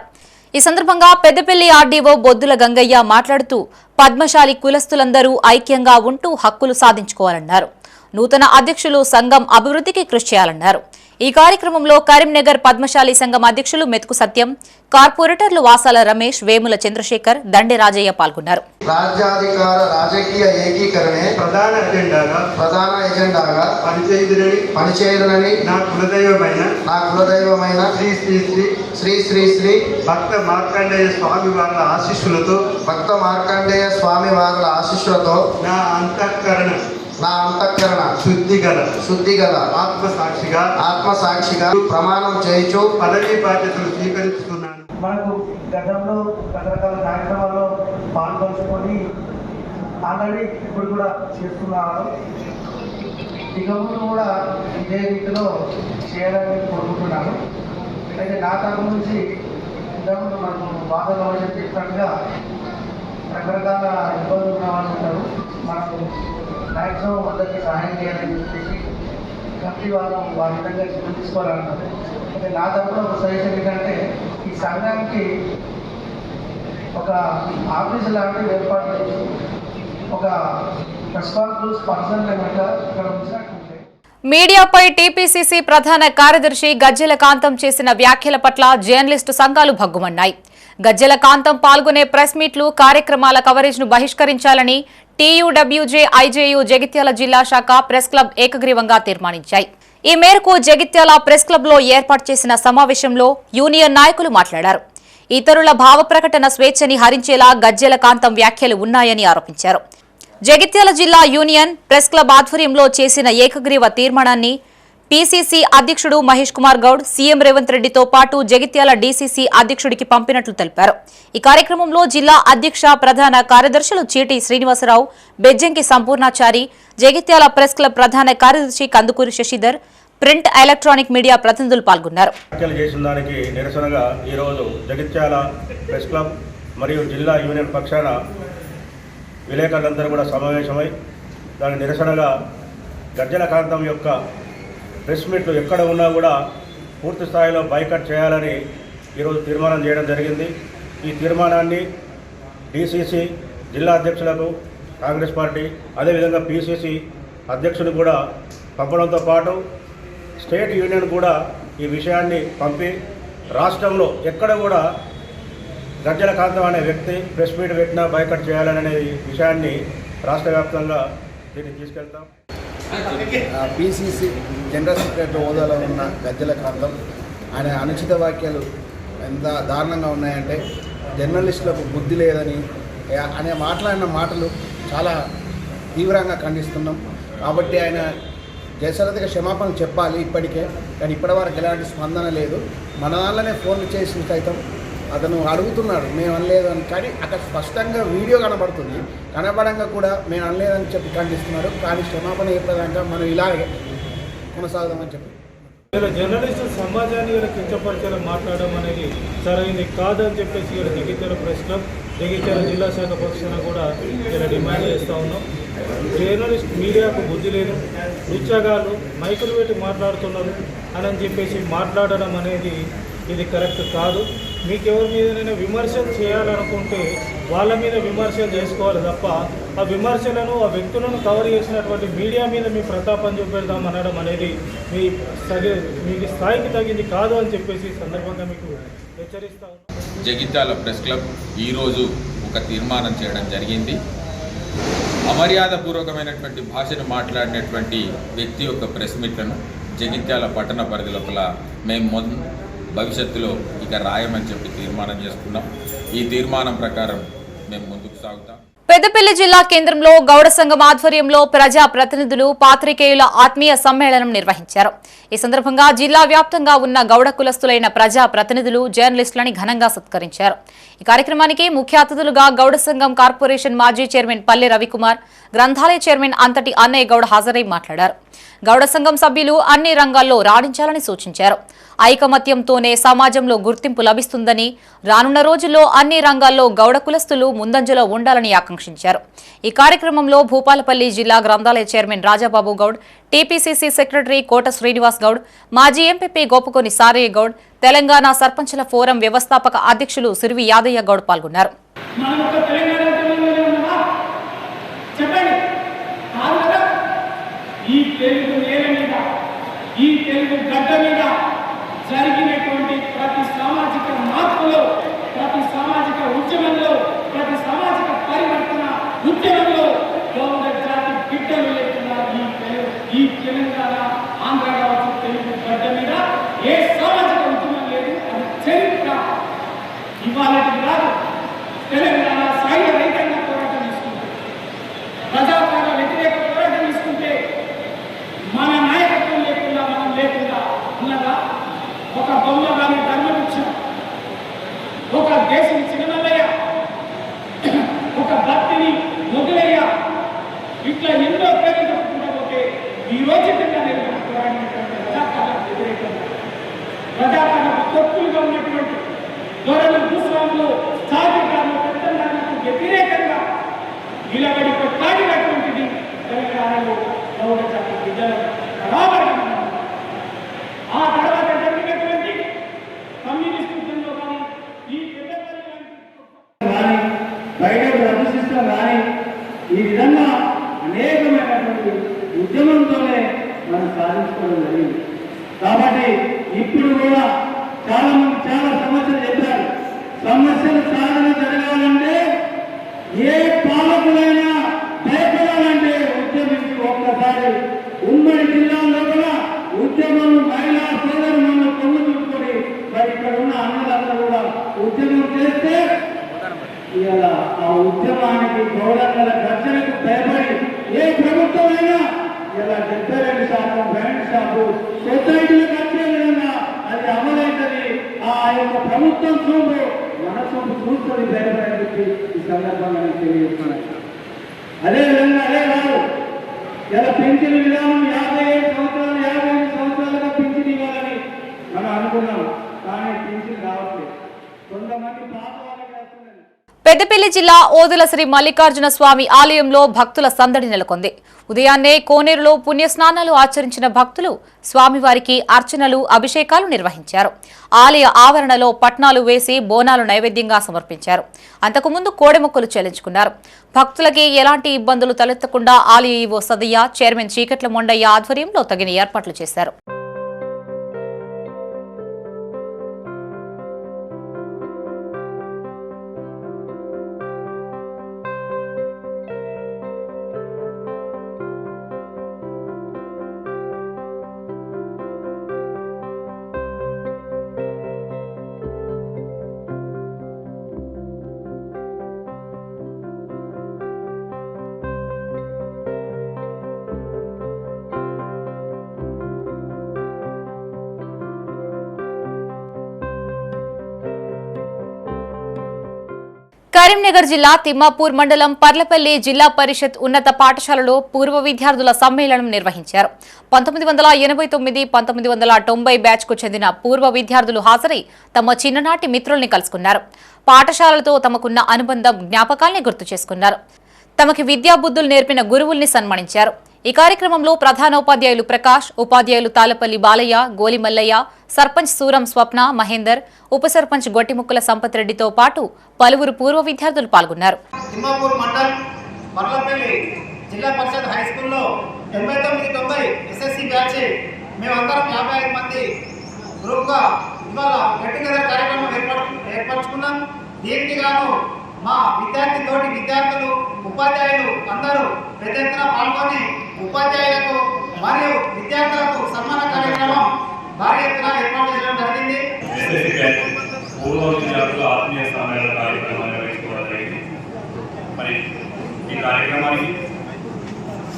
ఈ సందర్భంగా పెద్దపల్లి ఆర్డీఓ బొద్దుల గంగయ్య మాట్లాడుతూ పద్మశాలి కులస్తులందరూ ఐక్యంగా ఉంటూ హక్కులు సాధించుకోవాలన్నారు. నూతన అధ్యక్షులు సంఘం అభివృద్ధికి కృషి చేయాలన్నారు. ఈ కార్యక్రమంలో కరీంనగర్ పద్మశాలి సంఘం అధ్యక్షులు మెతుకు సత్యం, కార్పొరేటర్లు వాసాల రమేష్, వేముల చంద్రశేఖర్, దండె రాజయ్య పాల్గొన్నారు. రాజ్యాధికార రాజకీయ ఏకీకరణే ప్రధాన ఎజెండాగా పనిచేయునని నా కులదైవమైన శ్రీ శ్రీ శ్రీ భక్త మార్కండేయ స్వామి వారి ఆశీస్సులతో నా అంతఃకరణ శుద్ధిగల ఆత్మసాక్షిగా ప్రమాణం చేయించు పదవీ బాధ్యతలు స్వీకరిస్తున్నాను. మనకు గతంలో రకరకాల కార్యక్రమాల్లో పాల్పంచుకొని ఆల్రెడీ ఇప్పుడు కూడా చేస్తున్నారు. ఇక ముందు కూడా ఇదే రీతిలో చేయాలని కోరుకుంటున్నాను. అయితే నా తరఫు నుంచి ఇంతకుముందు మనకు బాధలో చెప్పినట్టుగా రకరకాల ఇబ్బందులు ఉన్న వాళ్ళు ఉంటారు. మనకు మ్యాక్సిమం అందరికీ సహాయం చేయాలని చెప్పేసి కమిటీ వాళ్ళు వారి విధంగా తీసుకోవాలన్నారు. అయితే నా తరఫున ఒక సజెషన్ ఏంటంటే ఈ సంఘానికి ఒక ఆఫీస్ లాంటివి ఏర్పాటు చేసి ఒక రెస్పాన్సిబుల్ పర్సన్ ఇక్కడ ఉంచినట్టుంటే. మీడియాపై టీపీసీసీ ప్రధాన కార్యదర్శి గజ్జెల కాంతం చేసిన వ్యాఖ్యల పట్ల జర్నలిస్టు సంఘాలు భగ్గుమన్నాయి. గజ్జెల కాంతం పాల్గొనే ప్రెస్ మీట్లు, కార్యక్రమాల కవరేజ్ను బహిష్కరించాలని టీయూడబ్ల్యూజే ఐజేయూ జగిత్యాల జిల్లా శాఖ ప్రెస్ క్లబ్ ఏకగ్రీవంగా తీర్మానించాయి. ఈ మేరకు జగిత్యాల ప్రెస్ క్లబ్లో ఏర్పాటు చేసిన సమావేశంలో యూనియన్ నాయకులు మాట్లాడారు. ఇతరుల భావ ప్రకటన స్వేచ్ఛని హరించేలా గజ్జెల కాంతం వ్యాఖ్యలు ఉన్నాయని ఆరోపించారు. జగిత్యాల జిల్లా యూనియన్ ప్రెస్ క్లబ్ ఆధ్వర్యంలో చేసిన ఏకగ్రీవ తీర్మానాన్ని పీసీసీ అధ్యక్షుడు మహేష్ కుమార్ గౌడ్, సీఎం రేవంత్ రెడ్డితో పాటు జగిత్యాల డీసీసీ అధ్యక్షుడికి పంపినట్లు తెలిపారు. ఈ కార్యక్రమంలో జిల్లా అధ్యక్ష ప్రధాన కార్యదర్శులు చీటి శ్రీనివాసరావు, బెజ్జంకి సంపూర్ణాచారి, జగిత్యాల ప్రెస్ క్లబ్ ప్రధాన కార్యదర్శి Kandukuri Shashidhar, print electronic media ప్రతినిధులు పాల్గొన్నారు. దానికి నిరసనగా ఈరోజు జగిత్యాల ప్రెస్ క్లబ్ మరియు జిల్లా యూనియన్ పక్షాన విలేకరులందరూ కూడా సమావేశమై దాని నిరసనగా గజ్జెల కాంతం యొక్క ప్రెస్ మీట్లు ఎక్కడ ఉన్నా కూడా పూర్తి స్థాయిలో బైకట్ చేయాలని ఈరోజు తీర్మానం చేయడం జరిగింది. ఈ తీర్మానాన్ని డీసీసీ జిల్లా అధ్యక్షులకు కాంగ్రెస్ పార్టీ అదేవిధంగా పీసీసీ అధ్యక్షుడు కూడా పంపడంతో పాటు స్టేట్ యూనియన్ కూడా ఈ విషయాన్ని పంపి రాష్ట్రంలో ఎక్కడ కూడా గజ్జెల కాంతం అనే వ్యక్తి ప్రెస్ మీట్ పెట్టినా బైకట్ చేయాలనే విషయాన్ని రాష్ట్ర వ్యాప్తంగా దీన్ని తీసుకెళ్తాం. పీసీసీ జనరల్ సెక్రటరీ హోదాలో ఉన్న గజ్జెల కాంతం ఆయన అనుచిత వ్యాఖ్యలు ఎంత దారుణంగా ఉన్నాయంటే జర్నలిస్టులకు బుద్ధి లేదని ఆయన మాట్లాడిన మాటలు చాలా తీవ్రంగా ఖండిస్తున్నాం. కాబట్టి ఆయన జయసరథిగా క్షమాపణ చెప్పాలి ఇప్పటికే, కానీ ఇప్పటివరకు ఎలాంటి స్పందన లేదు. మన దానిలోనే ఫోన్లు చేసి సైతం అతను అడుగుతున్నాడు మేము అనలేదు అని, కానీ అక్కడ స్పష్టంగా వీడియో కనబడుతుంది, కనబడంగా కూడా మేము అనలేదని చెప్పి ఖండిస్తున్నాడు. కానీ క్షమాపణ చెప్పేదాకా మనం ఇలాగే కొనసాగుదామని చెప్పి జర్నలిస్టు సమాజాన్ని ఇలా కించపరిచేలా మాట్లాడడం అనేది సరైనది కాదని చెప్పేసి ఇక్కడ జగిత్యాల ప్రెస్ క్లబ్, జగిత్యాల జిల్లా శాఖ పక్షాన కూడా ఇలా డిమాండ్ చేస్తూ ఉన్నాం. జర్నలిస్ట్ మీడియాకు బుద్ధి లేదు, రుచ్చగాళ్ళు మైకులు పెట్టి మాట్లాడుతున్నారు అని చెప్పేసి మాట్లాడడం అనేది ఇది కరెక్ట్ కాదు. మీకు ఎవరి మీదనైనా విమర్శలు చేయాలనుకుంటే వాళ్ళ మీద విమర్శలు చేసుకోవాలి తప్ప ఆ విమర్శలను, ఆ వ్యక్తులను కవర్ చేసినటువంటి మీడియా మీద మీ ప్రతాపం చూపెడదాం అనడం అనేది మీకు స్థాయికి తగింది కాదు అని చెప్పేసి సందర్భంగా మీకు హెచ్చరిస్తాం. జగిత్యాల ప్రెస్ క్లబ్ ఈరోజు ఒక తీర్మానం చేయడం జరిగింది. అమర్యాదపూర్వకమైనటువంటి భాషను మాట్లాడినటువంటి వ్యక్తి యొక్క ప్రెస్ మీట్లను జగిత్యాల పట్టణ పరిధి లోపల మేము భవిష్యత్తులో ఇక రాయమని చెప్పి తీర్మానం చేసుకున్నాం. ఈ తీర్మానం ప్రకారం మేము ముందుకు సాగుతాం. పెద్దపల్లి జిల్లా కేంద్రంలో గౌడ సంఘం ఆధ్వర్యంలో ప్రజా ప్రతినిధులు పాత్రికేయుల ఆత్మీయ సమ్మేళనం నిర్వహించారు. ఈ సందర్భంగా జిల్లా వ్యాప్తంగా ఉన్న గౌడ కులస్తులైన ప్రజా ప్రతినిధులు, జర్నలిస్టులని ఘనంగా సత్కరించారు. ఈ కార్యక్రమానికి ముఖ్య అతిథులుగా గౌడ సంఘం కార్పొరేషన్ మాజీ చైర్మన్ పల్లె రవికుమార్, గ్రంథాలయ చైర్మన్ అంతటి అన్నయ్య గౌడ హాజరై మాట్లాడారు. గౌడ సంఘం సభ్యులు అన్ని రంగాల్లో రాణించాలని సూచించారు. ఐకమత్యంతోనే సమాజంలో గుర్తింపు లభిస్తుందని, రానున్న రోజుల్లో అన్ని రంగాల్లో గౌడ కులస్తులు ముందంజలో ఉండాలని ఆకాంక్షించారు. ఈ కార్యక్రమంలో భూపాలపల్లి జిల్లా గ్రంథాలయ chairman Rajababu Goud, TPCC secretary Kota Srinivas Goud, మాజీ ఎంపీపీ గోపకోని సారయ్య గౌడ్, తెలంగాణ సర్పంచుల ఫోరం వ్యవస్థాపక అధ్యక్షులు సిరివి యాదయ్య గౌడ్ పాల్గొన్నారు. జరిగినటువంటి ప్రతి సామాజిక మార్పులో, ప్రతి సామాజిక ఉద్యమంలో, ప్రతి సామాజిక పరివర్తన ఉద్యమంలో గౌడ జాతి బిడ్డలు లేకుండా ఈ తెలంగాణ, ఆంధ్ర కావచ్చు, తెలుగు గడ్డ మీద ఏ సామాజిక ఉద్యమం లేదు. అది చరిత్ర. ఇవాళకి కాదు, తెలంగాణ సాయుధ రైతాంగ పోరాటం తీసుకుంటే, ప్రజాపాలన వ్యతిరేక పోరాటం తీసుకుంటే మన నాయకత్వం లేకుండా, మనం లేకుండా ఉన్నదా? ఒక బొమ్మ కానీ ధర్మవృక్షం, ఒక దేశం చిన్నమల్లయ్య, ఒక భక్తిని మొదలయ్య, ఇట్లా ఎన్నో పేర్లు చెప్పుకుంటూ పోతే ఈ రోజుగా పోరాడినటువంటి ప్రజాపాలన వ్యతిరేకంగా, ప్రజాపాలన తొక్కులుగా ఉన్నటువంటి దొరలు, భూస్వాములు, స్థానికారులు, పెద్దలకు వ్యతిరేకంగా నిలబడి కొట్లాడినటువంటిది తెలంగాణలో గౌడ జాతి బిడ్డల రాబడి. ఆ తర్వాత జరిగినటువంటి కమ్యూనిస్ట్ ఉద్యమంలో కానీ, ఈ కానీ బయట ప్రదర్శిస్తాం కానీ, ఈ విధంగా అనేకమైనటువంటి ఉద్యమంతోనే మనం సాధించుకోవడం జరిగింది. కాబట్టి ఇప్పుడు కూడా చాలా మంది చాలా సమస్యలు చెప్పారు. సమస్యల సాధన జరగాలంటే, ఏ పాలకులైనా భయపడాలంటే ఉద్యమించి ఒక్కసారి ఉమ్మడి జిల్లాలో కూడా ఉద్యమం మహిళా సోదరులను కొమ్ము చూసుకొని మరి ఇక్కడ ఉన్న అన్నలందరూ కూడా ఉద్యమం చేస్తే ఇలా ఆ ఉద్యమానికి గౌరవంగల ఘర్షణకు భయపడి ఏ ప్రభుత్వమైనా ఇలా 72% బ్యాండ్ షాపు సొసైటీలకు వచ్చే విధంగా అది అమలవుతుంది. ఆ యొక్క ప్రభుత్వం చూపు మన చూపు చూస్తుంది భయపడని చెప్పి ఈ సందర్భంగా నేను తెలియజేస్తున్నాను. అదేవిధంగా అదే కాదు, ఇలా పెంచిన విధానం 57 సంవత్సరాలు 55 సంవత్సరాలుగా పింఛన్ ఇవ్వాలని మనం అనుకున్నాం. కానీ పింఛన్ రావట్లేదు. కొంతమంది పాత వాళ్ళకి వస్తున్నది. పెద్దపల్లి జిల్లా ఓదుల శ్రీ మల్లికార్జున స్వామి ఆలయంలో భక్తుల సందడి నెలకొంది. ఉదయాన్నే కోనేరులో పుణ్యస్నానాలు ఆచరించిన భక్తులు స్వామివారికి అర్చనలు, అభిషేకాలు నిర్వహించారు. ఆలయ ఆవరణలో పట్నాలు వేసి బోనాలు నైవేద్యంగా సమర్పించారు. అంతకుముందు కోడెమొక్కలు చెల్లించుకున్నారు. భక్తులకి ఎలాంటి ఇబ్బందులు తలెత్తకుండా ఆలయ ఈవో సదయ్య, చైర్మన్ చీకట్ల మొండయ్య ఆధ్వర్యంలో తగిన ఏర్పాట్లు చేశారు. కరీంనగర్ జిల్లా తిమ్మాపూర్ మండలం పర్లపల్లి జిల్లా పరిషత్ ఉన్నత పాఠశాలలో పూర్వ విద్యార్థుల సమ్మేళనం నిర్వహించారు. 1989-1990 బ్యాచ్ కు చెందిన పూర్వ విద్యార్థులు హాజరై తమ చిన్ననాటి మిత్రుల్ని కలుసుకున్నారు. పాఠశాలతో తమకున్న అనుబంధం జ్ఞాపకాల్ని గుర్తు చేసుకున్నారు. తమకి విద్యా బుద్ధులు నేర్పిన గురువుల్ని సన్మానించారు. ఈ కార్యక్రమంలో ప్రధానోపాధ్యాయులు ప్రకాష్, ఉపాధ్యాయులు తాలపల్లి బాలయ్య, గోలిమల్లయ్య, సర్పంచ్ సూరం స్వప్న, మహేందర్, ఉప సర్పంచ్ గొట్టిముక్కల సంపత్ రెడ్డితో పాటు పలువురు పూర్వ విద్యార్థులు పాల్గొన్నారు. తిమ్మాపూర్ మండల్ పర్లపల్లి జిల్లా పరిషత్ హై స్కూల్లో 89-90 ఎస్ఎస్సి బ్యాచ్ మేమందరం 55 మంది గ్రూప్గా ఇవాళ గెట్ టుగెదర్ కార్యక్రమం ఏర్పరచుకున్నాం. దీనికి గాను మా తోటి విద్యార్థులు, ఉపాధ్యాయులు అందరూ పెద్ద ఎత్తున పాల్గొని ఉపాధ్యాయులకు మరియు విద్యార్థులకు సన్మాన కార్యక్రమం భారీ ఎత్తున ఏర్పాటు చేయడం జరిగింది. పూర్వ విద్యార్థుల ఆత్మీయ సమ్మేళన కార్యక్రమాన్ని నిర్వహించుకోవడం జరిగింది. మరి ఈ కార్యక్రమానికి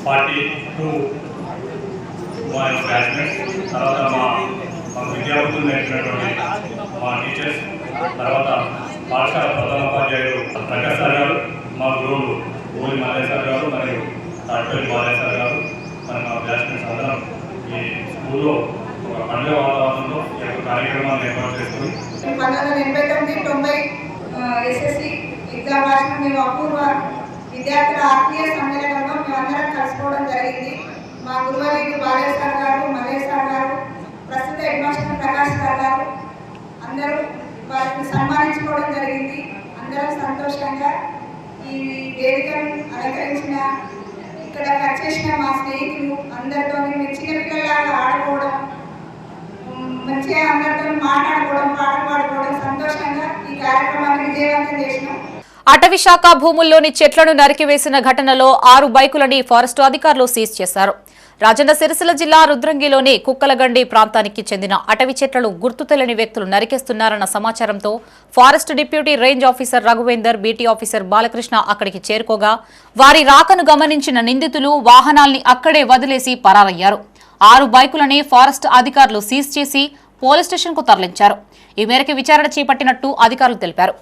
42 మా బ్యాచ్మెంట్స్, తర్వాత మా విద్యార్థులు నేర్పినటువంటి మా టీచర్స్, తర్వాత పాఠశాల ప్రధానోపాధ్యాయులు ప్రకాష్ సార్ గారు, మా గురువులు గోలి మల్లయ్య సార్ గారు మరియు తాటిపల్లి బాలయ్య సార్ గారు, మరి మా బ్యాచ్మెంట్స్ అందరం ఈ స్కూల్లో ఒక పండుగ వాతావరణంలో ఈ యొక్క కార్యక్రమాన్ని ఏర్పాటు చేసుకుని 1989-90 ఎస్ఎస్సి ఎగ్జామ్ రాసిన మేము అపూర్వ విద్యార్థుల ఆత్మీయ సమ్మేళనంలో మేమందరం కలుసుకోవడం జరిగింది. మా గురువులు బాలయ్య సార్ గారు, మల్లయ్య సార్ గారు, ప్రస్తుత హెడ్ మాస్టర్ ప్రకాష్ సార్ గారు అందరూ వారిని సన్మానించుకోవడం జరిగింది. అందరం సంతోషంగా ఈ వేదికను అలంకరించిన, ఇక్కడ వచ్చేసిన మా స్నేహితులు అందరితో చిన్నపిల్లలాగా ఆడుకోవడం, మంచిగా అందరితో మాట్లాడుకోవడం, పాటలు పాడుకోవడం, సంతోషంగా ఈ కార్యక్రమాన్ని విజయవంతం చేసినాం. అటవీ శాఖ భూముల్లోని చెట్లను నరికివేసిన ఘటనలో 6 బైకులని ఫారెస్టు అధికారులు సీజ్ చేశారు. రాజన్న సిరిసిల్ల జిల్లా రుద్రంగిలోని కుక్కలగండి ప్రాంతానికి చెందిన అటవీ చెట్లను గుర్తు తెలియని వ్యక్తులు నరికేస్తున్నారన్న సమాచారంతో forest deputy range officer Raghuvender, BT officer Balakrishna అక్కడికి చేరుకోగా వారి రాకను గమనించిన నిందితులు వాహనాల్ని అక్కడే వదిలేసి పరారయ్యారు. 6 బైకులని ఫారెస్ట్ అధికారులు సీజ్ చేసి పోలీస్ స్టేషన్కు తరలించారు. ఈ మేరకు విచారణ చేపట్టినట్టు అధికారులు తెలిపారు.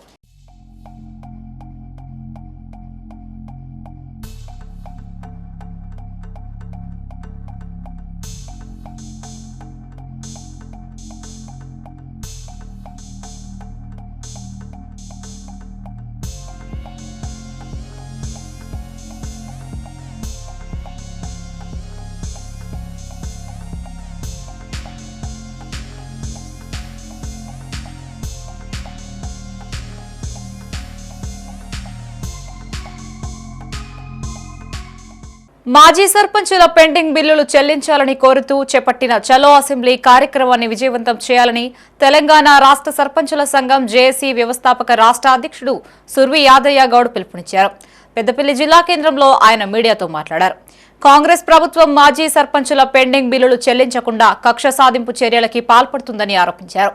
మాజీ సర్పంచుల పెండింగ్ బిల్లులు చెల్లించాలని కోరుతూ చేపట్టిన చలో అసెంబ్లీ కార్యక్రమాన్ని విజయవంతం చేయాలని తెలంగాణ రాష్ట్ర సర్పంచుల సంఘం జేఏసీ వ్యవస్థాపక రాష్ట్ర అధ్యక్షుడు సుర్వి యాదయ్య గౌడ్ పిలుపునిచ్చారు. పెద్దపల్లి జిల్లా కేంద్రంలో ఆయన మీడియాతో మాట్లాడారు. కాంగ్రెస్ ప్రభుత్వం మాజీ సర్పంచుల పెండింగ్ బిల్లులు చెల్లించకుండా కక్ష సాధింపు చర్యలకి పాల్పడుతుందని ఆరోపించారు.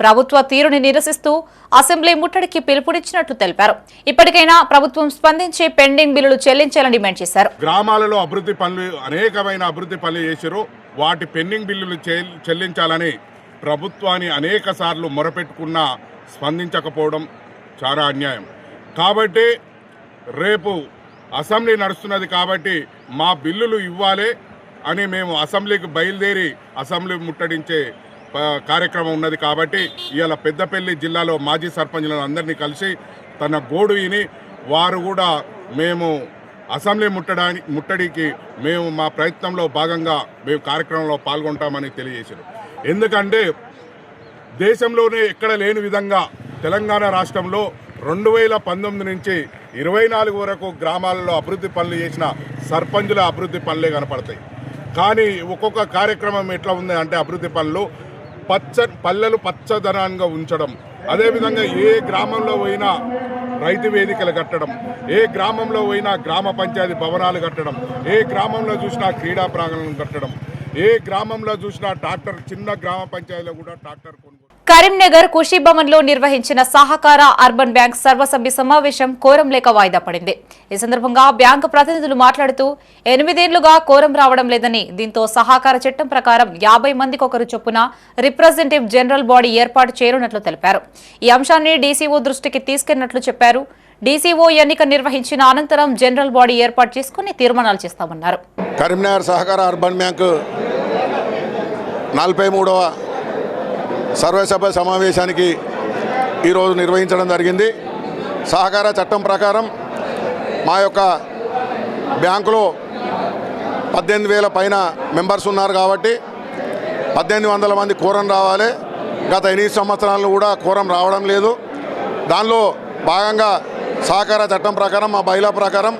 ప్రభుత్వ తీరుని నిరసిస్తూ అసెంబ్లీ ముట్టడికి పిలుపునిచ్చినట్లు తెలిపారు. ఇప్పటికైనా ప్రభుత్వం స్పందించి పెండింగ్ బిల్లులు చెల్లించాలని డిమాండ్ చేశారు. గ్రామాలలో అభివృద్ధి పనులు అనేకమైన అభివృద్ధి పనులు చేశారు. వాటి పెండింగ్ బిల్లులు చెల్లించాలని ప్రభుత్వాన్ని అనేక సార్లు మొరపెట్టుకున్నా స్పందించకపోవడం చాలా అన్యాయం. కాబట్టి రేపు అసెంబ్లీ నడుస్తున్నది కాబట్టి మా బిల్లులు ఇవ్వాలి అని మేము అసెంబ్లీకి బయలుదేరి అసెంబ్లీ ముట్టడించే కార్యక్రమం ఉన్నది. కాబట్టి ఇవాళ పెద్దపల్లి జిల్లాలో మాజీ సర్పంచులను అందరినీ కలిసి తన గోడు విని వారు కూడా మేము అసెంబ్లీ ముట్టడికి మేము మా ప్రయత్నంలో భాగంగా మేము కార్యక్రమంలో పాల్గొంటామని తెలియజేశారు. ఎందుకంటే దేశంలోనే ఎక్కడ లేని విధంగా తెలంగాణ రాష్ట్రంలో 2019 నుంచి 24 వరకు గ్రామాలలో అభివృద్ధి పనులు చేసిన సర్పంచుల అభివృద్ధి పనులే కనపడతాయి. కానీ ఒక్కొక్క కార్యక్రమం ఎట్లా ఉంది అంటే అభివృద్ధి పనులు పల్లెలు పచ్చదనంగా ఉంచడం, అదేవిధంగా ఏ గ్రామంలో పోయినా రైతు వేదికలు కట్టడం, ఏ గ్రామంలో పోయినా గ్రామ పంచాయతీ భవనాలు కట్టడం, ఏ గ్రామంలో చూసినా క్రీడా ప్రాంగణం కట్టడం, ఏ గ్రామంలో చూసినా ట్రాక్టర్ చిన్న గ్రామ పంచాయతీలో కూడా ట్రాక్టర్ కొనుగోలు. కరీంనగర్ ఖుషీభవన్లో నిర్వహించిన సహకార అర్బన్ బ్యాంక్ సర్వసభ్య సమావేశం కోరం లేక వాయిదా పడింది. ఈ సందర్భంగా బ్యాంకు ప్రతినిధులు మాట్లాడుతూ 8 ఏళ్లుగా కోరం రావడం లేదని, దీంతో సహకార చట్టం ప్రకారం 50 మందికి ఒకరు చొప్పున రిప్రజెంటేటివ్ జనరల్ బాడీ ఏర్పాటు చేయనున్నట్లు తెలిపారు. ఈ అంశాన్ని డీసీఓ దృష్టికి తీసుకెళ్లినట్లు చెప్పారు. డీసీఓ ఎన్నిక నిర్వహించిన అనంతరం జనరల్ బాడీ ఏర్పాటు చేసుకుని తీర్మానాలు చేస్తామన్నారు. కరీంనగర్ సహకార అర్బన్ బ్యాంకు 43వ సర్వసభ సమావేశానికి ఈరోజు నిర్వహించడం జరిగింది. సహకార చట్టం ప్రకారం మా యొక్క బ్యాంకులో 18,000 పైన మెంబర్స్ ఉన్నారు కాబట్టి 1,800 మంది కోరం రావాలి. గత 8 సంవత్సరాలు కూడా కోరం రావడం లేదు. దానిలో భాగంగా సహకార చట్టం ప్రకారం మా బైలా ప్రకారం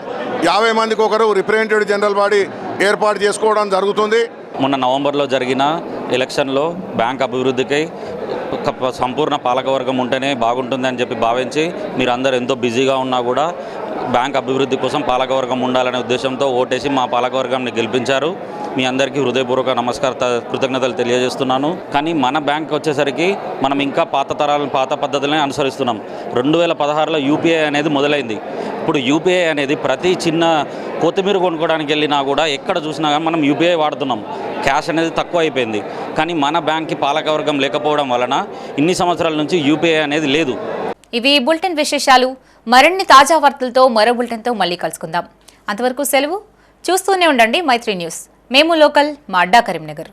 50 మందికి ఒకరు రిప్రజెంటేటివ్ జనరల్ బాడీ ఏర్పాటు చేసుకోవడం జరుగుతుంది. మొన్న నవంబర్లో జరిగిన ఎలక్షన్లో బ్యాంక్ అభివృద్ధికై ఒక సంపూర్ణ పాలకవర్గం ఉంటేనే బాగుంటుందని చెప్పి భావించి మీరందరూ ఎంతో బిజీగా ఉన్నా కూడా బ్యాంక్ అభివృద్ధి కోసం పాలకవర్గం ఉండాలనే ఉద్దేశంతో ఓటేసి మా పాలకవర్గాన్ని గెలిపించారు. మీ అందరికీ హృదయపూర్వక కృతజ్ఞతలు తెలియజేస్తున్నాను. కానీ మన బ్యాంక్ వచ్చేసరికి మనం ఇంకా పాత పద్ధతులనే అనుసరిస్తున్నాం. 2016లో యూపీఐ అనేది మొదలైంది. ఇప్పుడు యూపీఐ అనేది ప్రతి చిన్న కొత్తిమీర కొనుక్కోవడానికి వెళ్ళినా కూడా ఎక్కడ చూసినా కానీ మనం యూపీఐ వాడుతున్నాం. క్యాష్ అనేది తక్కువ అయిపోయింది. కానీ మన బ్యాంక్కి పాలకవర్గం లేకపోవడం వలన ఇన్ని సంవత్సరాల నుంచి యూపీఐ అనేది లేదు. ఇవి బులెటిన్ విశేషాలు. మరిన్ని తాజా వార్తలతో మరో బులెటిన్తో మళ్ళీ కలుసుకుందాం. అంతవరకు సెలవు. చూస్తూనే ఉండండి మైత్రి న్యూస్. మేము లోకల్, మా అడ్డా కరీంనగర్.